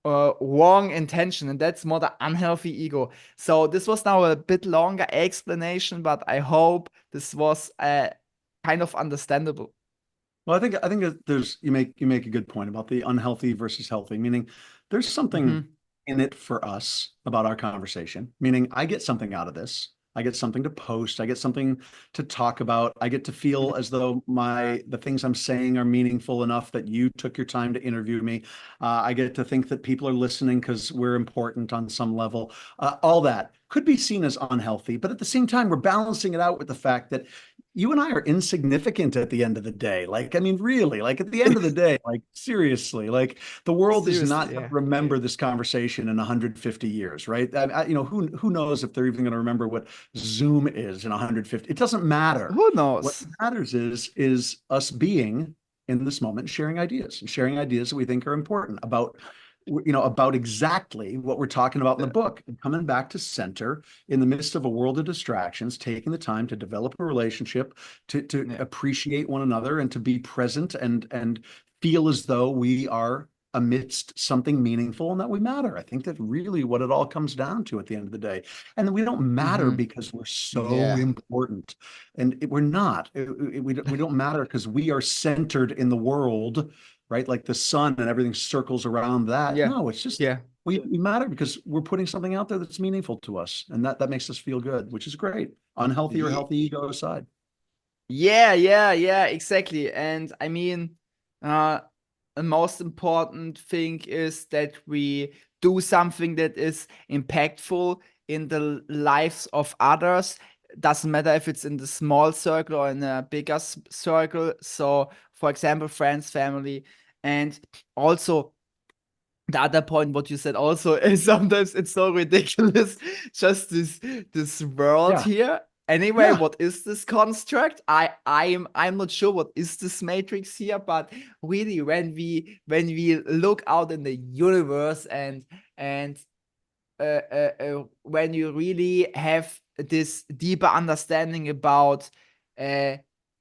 wrong intention, and that's more the unhealthy ego. So this was now a bit longer explanation, but I hope this was kind of understandable. Well, I think that you make a good point about the unhealthy versus healthy, meaning there's something in it for us about our conversation, meaning I get something out of this. I get something to post. I get something to talk about. I get to feel as though the things I'm saying are meaningful enough that you took your time to interview me. I get to think that people are listening because we're important on some level. All that could be seen as unhealthy, but at the same time, we're balancing it out with the fact that you and I are insignificant at the end of the day. Like, I mean, really, like at the end of the day, like seriously, like the world is not going to remember this conversation in 150 years, right? Who knows if they're even going to remember what Zoom is in 150? It doesn't matter. Who knows? What matters is us being in this moment, sharing ideas that we think are important about exactly what we're talking about in the book, and coming back to center in the midst of a world of distractions, taking the time to develop a relationship, to appreciate one another, and to be present and feel as though we are amidst something meaningful and that we matter. I think that's really what it all comes down to at the end of the day. And we don't matter because we're so important, and we're not. We don't matter because we are centered in the world, right? Like the sun and everything circles around that. No, it's just we matter because we're putting something out there that's meaningful to us, and that makes us feel good, which is great. Unhealthy or healthy ego aside. Yeah, exactly. And I mean, the most important thing is that we do something that is impactful in the lives of others. Doesn't matter if it's in the small circle or in a bigger circle. So, for example, friends, family, and also the other point, what you said also, is sometimes it's so ridiculous, just this world here. Anyway, what is this construct? I'm not sure what is this matrix here, but really, when we look out in the universe and when you really have this deeper understanding about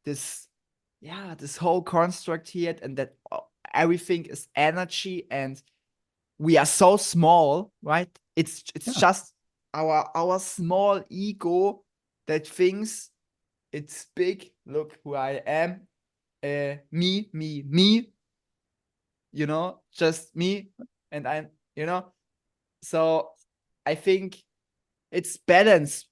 this whole construct here, and that everything is energy, and we are so small, right? It's just our small ego that thinks it's big. Look who I am. Me, just me. And I'm, so I think it's balance.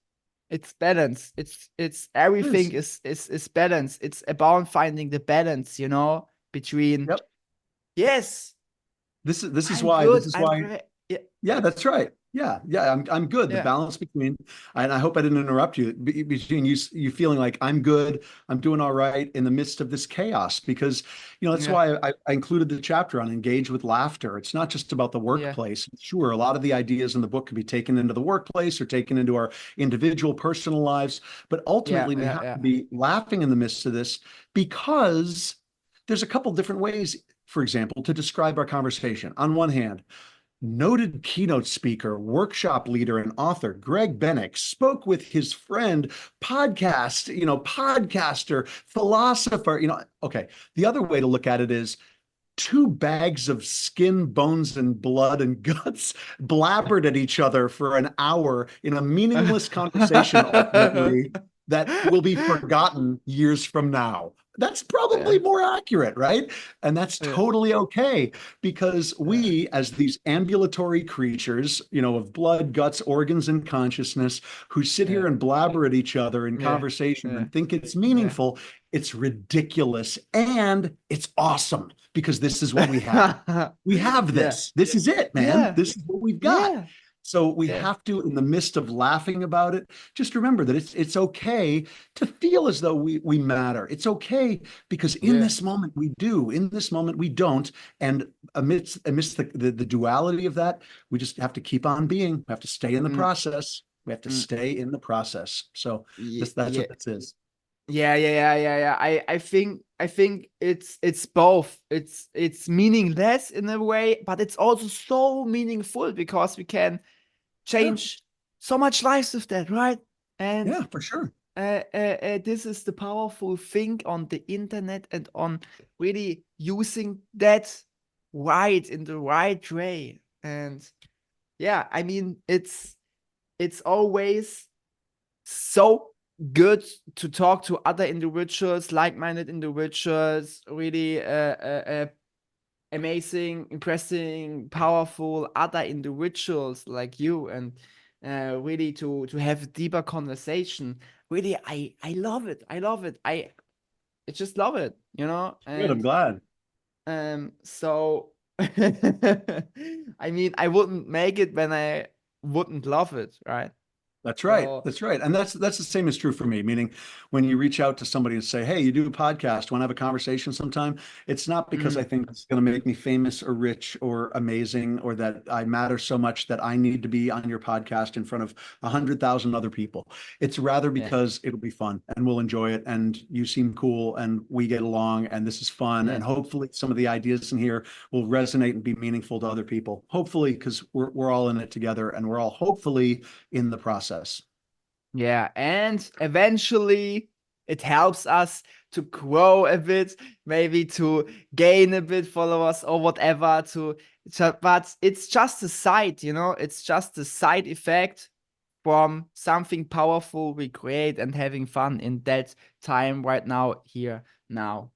It's balance. It's It everything is. is balance. It's about finding the balance, between, Yep. yes, This is I'm why, good. I'm great. Yeah. yeah, that's right. Yeah, I'm good. The Yeah. balance between, and I hope I didn't interrupt you, between you feeling like I'm good, I'm doing all right in the midst of this chaos, because that's Yeah. why I included the chapter on engage with laughter. It's not just about the Yeah. workplace. Sure, a lot of the ideas in the book can be taken into the workplace or taken into our individual personal lives, but Yeah. ultimately we Yeah. have to Yeah. be laughing in the midst of this, because there's a couple different ways, for example, to describe our conversation. On one hand, noted keynote speaker, workshop leader, and author Greg Bennick spoke with his friend, podcaster, philosopher. Okay. The other way to look at it is two bags of skin, bones, and blood and guts blabbered at each other for an hour in a meaningless conversation, ultimately, that will be forgotten years from now. That's probably Yeah. more accurate, right? And that's Yeah. totally okay, because Yeah. we, as these ambulatory creatures, of blood, guts, organs, and consciousness, who sit here Yeah. and blabber at each other in Yeah. conversation Yeah. and think it's Yeah. meaningful, it's ridiculous and it's awesome, because this is what we have. We have Yeah. this. This is it, man. Yeah. This is what we've got. Yeah. So we Yeah. have to, in the midst of laughing about it, just remember that it's okay to feel as though we matter. It's okay, because in Yeah. this moment we do, in this moment we don't. And amidst the duality of that, we just have to keep on being. We have to stay in the Mm, process. We have to mm. stay in the process. So that's Yeah. what this is. Yeah. I think it's both. It's meaningless in a way, but it's also so meaningful because we can Yeah. change so much lives with that, right? And Yeah, for sure. this is the powerful thing on the internet and on really using that right in the right way. And yeah, I mean, it's always so good to talk to other individuals, like-minded individuals, really amazing, impressing, powerful other individuals like you, and really to have a deeper conversation. Really, I love it. I love it. I just love it, Good. I'm and glad. so I mean, I wouldn't make it when I wouldn't love it, right? That's right. So That's right. And that's the same is true for me. Meaning, when you reach out to somebody and say, "Hey, you do a podcast, want to have a conversation sometime?" It's not because I mm, think it's going to make me famous or rich or amazing, or that I matter so much that I need to be on your podcast in front of 100,000 other people. It's rather yeah, because it'll be fun and we'll enjoy it, and you seem cool and we get along and this is fun, yeah, and hopefully some of the ideas in here will resonate and be meaningful to other people. Hopefully, because we're all in it together, and we're all hopefully in the process. yeah. And eventually it helps us to grow a bit, maybe to gain a bit followers or whatever. But it's just a side, it's just a side effect from something powerful we create and having fun in that time right now, here, now.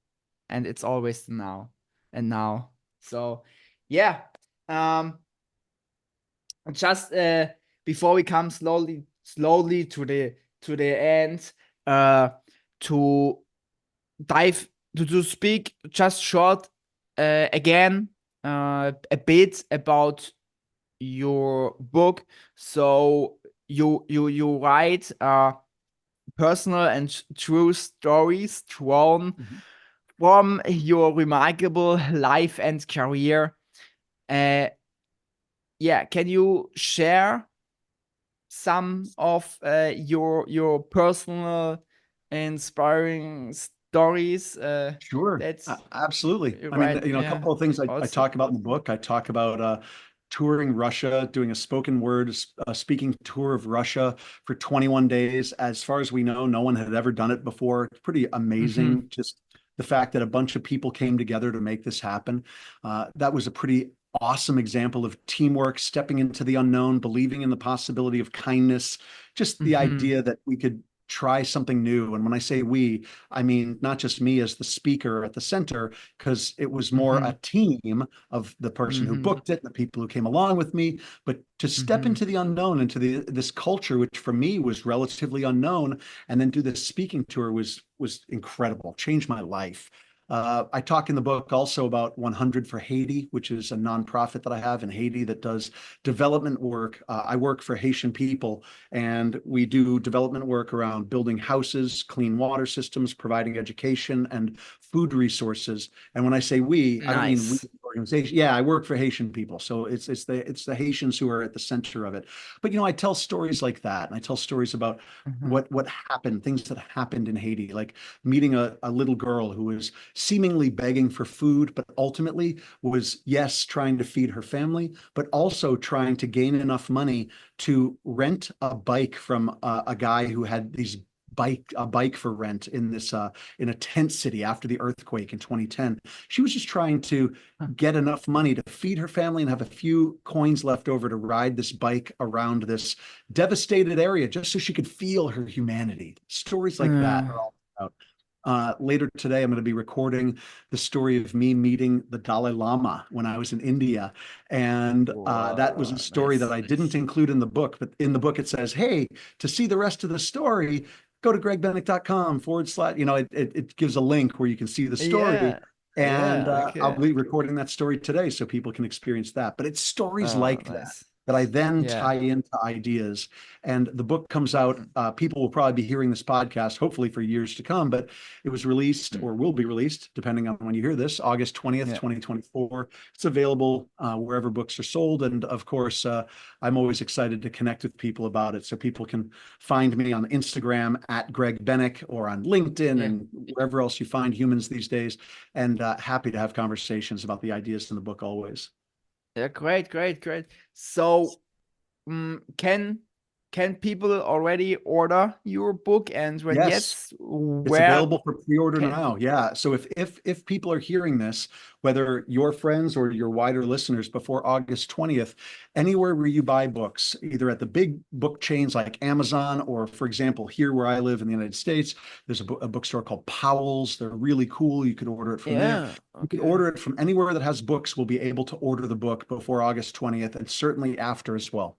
And it's always the now and now. So yeah. Um just before we come slowly to the end, uh to dive to speak just short again a bit about your book. So you write personal and true stories drawn Mhm. from your remarkable life and career. uh yeah, can you share some of your personal inspiring stories Sure. that Absolutely. you I mean, write? a Yeah, couple of things I also. talk about in the book. I talk about touring Russia, doing a spoken word speaking tour of Russia for 21 days. As far as we know, no one had ever done it before. It's pretty Mm-hmm. amazing. Just the fact that a bunch of people came together to make this happen. That was a pretty awesome example of teamwork, stepping into the unknown, believing in the possibility of kindness, just the Mm-hmm. idea that we could try something new. And when I say we, I mean not just me as the speaker at the center, because it was more Mm-hmm. a team of the person who Mm-hmm. booked it, the people who came along with me, but to step Mm-hmm. into the unknown, into this culture, which for me was relatively unknown, and then do this speaking tour was incredible, changed my life. I talk in the book also about 100 for Haiti, which is a nonprofit that I have in Haiti that does development work. I work for Haitian people, and we do development work around building houses, clean water systems, providing education and food resources. And when I say we, I don't mean we Nice. organization. Yeah, I work for Haitian people, so it's the Haitians who are at the center of it. But I tell stories like that, and I tell stories about Mm-hmm. what happened, things that happened in Haiti, like meeting a little girl who was seemingly begging for food, but ultimately was, yes, trying to feed her family, but also trying to gain enough money to rent a bike from a guy who had a bike for rent in a tent city after the earthquake in 2010. She was just trying to get enough money to feed her family and have a few coins left over to ride this bike around this devastated area just so she could feel her humanity. Stories like that are all about. Later today, I'm going to be recording the story of me meeting the Dalai Lama when I was in India. And that was Wow, a story that nice. I didn't include in the book, but in the book it says, hey, to see the rest of the story, go to gregbennick.com/, it gives a link where you can see the story. Yeah. And Yeah. I'll Okay. be recording that story today so people can experience that. But it's stories Oh, like that nice. that I then Yeah. tie into ideas. And the book comes out. Mm, People will probably be hearing this podcast, hopefully for years to come, but it was released mm. or will be released, depending on when you hear this, August 20th, Yeah. 2024. It's available wherever books are sold. And of course, I'm always excited to connect with people about it. So people can find me on Instagram at Greg Bennick or on LinkedIn Yeah. and wherever else you find humans these days. And happy to have conversations about the ideas in the book always. Yeah. Great. Great. Great. So, can people already order your book? And when Yes. yes, It's where available for pre-order can now. Yeah. So if people are hearing this, whether your friends or your wider listeners before August 20th, anywhere where you buy books, either at the big book chains like Amazon, or for example, here where I live in the United States, there's a bookstore called Powell's. They're really cool. You could order it from there. Yeah. You can Okay. order it from anywhere that has books. We'll be able to order the book before August 20th and certainly after as well.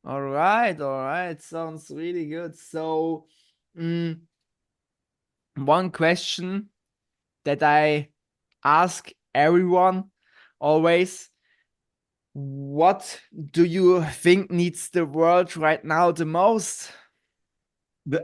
All right. All right. Sounds really good. So, mm, one question that I ask everyone always: what do you think needs the world right now the most?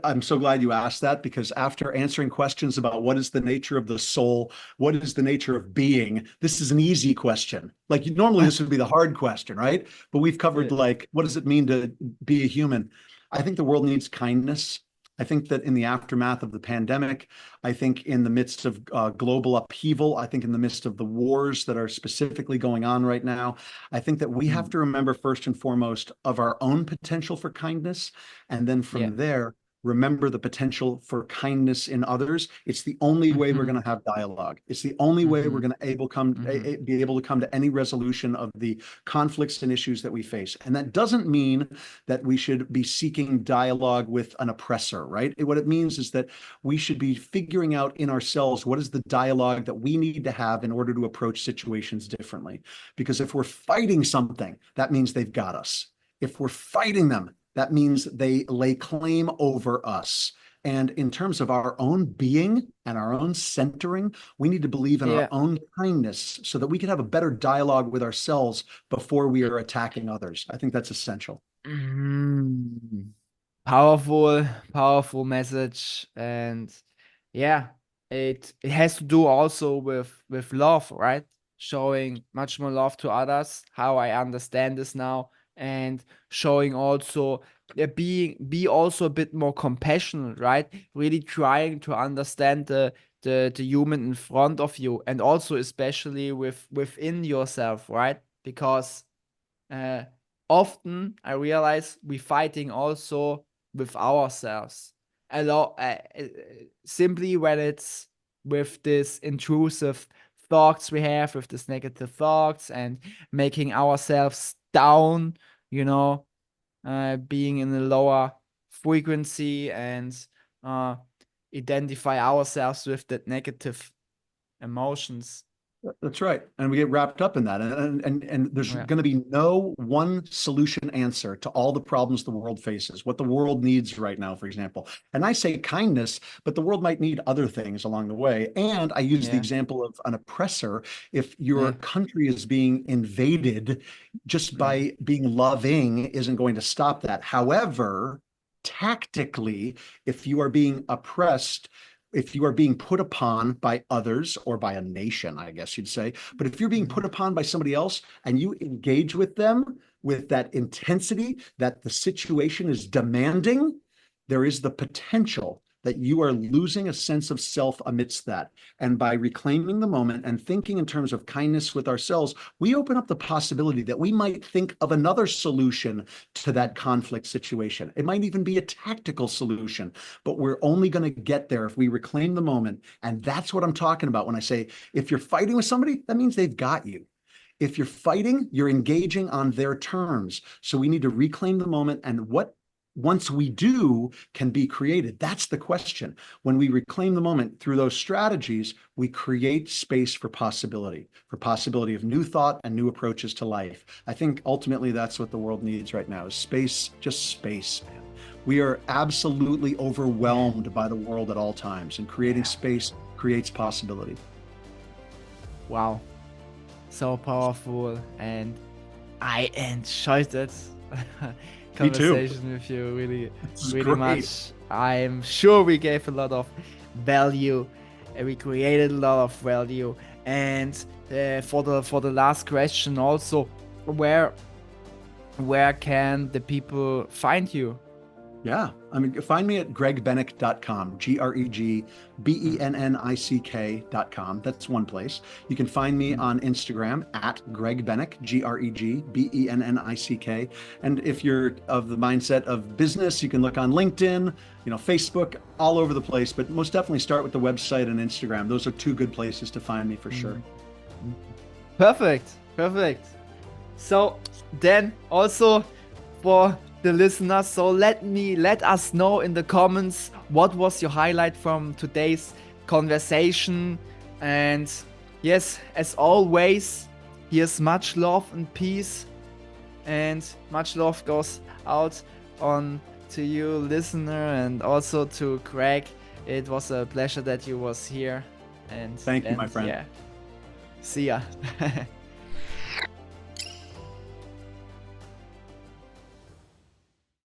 I'm so glad you asked that, because after answering questions about what is the nature of the soul, what is the nature of being, this is an easy question. Like normally this would be the hard question, right? But we've covered Yeah. like, what does it mean to be a human? I think the world needs kindness. I think that in the aftermath of the pandemic, I think in the midst of global upheaval, I think in the midst of the wars that are specifically going on right now, I think that we have Mm, to remember first and foremost of our own potential for kindness. And then yeah. from there, remember the potential for kindness in others. It's the only way we're Mm-hmm. going to have dialogue. It's the only way we're Mm-hmm. going Mm-hmm. to be able to come to any resolution of the conflicts and issues that we face. And that doesn't mean that we should be seeking dialogue with an oppressor, right? What it means is that we should be figuring out in ourselves what is the dialogue that we need to have in order to approach situations differently. Because if we're fighting something, that means they've got us. If we're fighting them, that means they lay claim over us. And in terms of our own being and our own centering, we need to believe in our Yeah. own kindness so that we can have a better dialogue with ourselves before we are attacking others. I think that's essential. Mm. Powerful, powerful message. And yeah, it has to do also with love, right? Showing much more love to others, how I understand this now, and showing also be also a bit more compassionate, right? Really trying to understand the human in front of you, and also especially within yourself, right? Because uh, often I realize we fighting also with ourselves. A lot, simply when it's with this intrusive thoughts we have, with these negative thoughts, and making ourselves down, being in a lower frequency, and identify ourselves with that negative emotions. That's right. And we get wrapped up in that. And there's Yeah. going to be no one solution answer to all the problems the world faces, what the world needs right now, for example. And I say kindness, but the world might need other things along the way. And I use the Yeah. example of an oppressor. If your Yeah. country is being invaded, just by being loving isn't going to stop that. However, tactically, if you are being oppressed, if you are being put upon by others, or by a nation, I guess you'd say, but if you're being put upon by somebody else and you engage with them with that intensity that the situation is demanding, there is the potential that you are losing a sense of self amidst that. And by reclaiming the moment and thinking in terms of kindness with ourselves, we open up the possibility that we might think of another solution to that conflict situation. It might even be a tactical solution, but we're only going to get there if we reclaim the moment. And that's what I'm talking about when I say, if you're fighting with somebody, that means they've got you. If you're fighting, you're engaging on their terms. So we need to reclaim the moment, and what once we do can be created. That's the question. When we reclaim the moment through those strategies, we create space for possibility of new thought and new approaches to life. I think ultimately that's what the world needs right now, is space, just space, man. We are absolutely overwhelmed by the world at all times, and creating space creates possibility. Wow. So powerful, and I enjoyed it. Conversation with you really great. much. I'm sure we gave a lot of value, and we created a lot of value. And for the last question also, where can the people find you? Yeah, I mean, find me at gregbennick.com, GregBennick.com. That's one place. You can find me on Instagram at Greg Bennick, GregBennick. And if you're of the mindset of business, you can look on LinkedIn, Facebook, all over the place. But most definitely start with the website and Instagram. Those are two good places to find me for sure. Perfect. So then also for the listeners, so let us know in the comments what was your highlight from today's conversation. And yes, as always, here's much love and peace, and much love goes out on to you, listener, and also to Greg. It was a pleasure that you was here, and thank you, my friend. Yeah, see ya.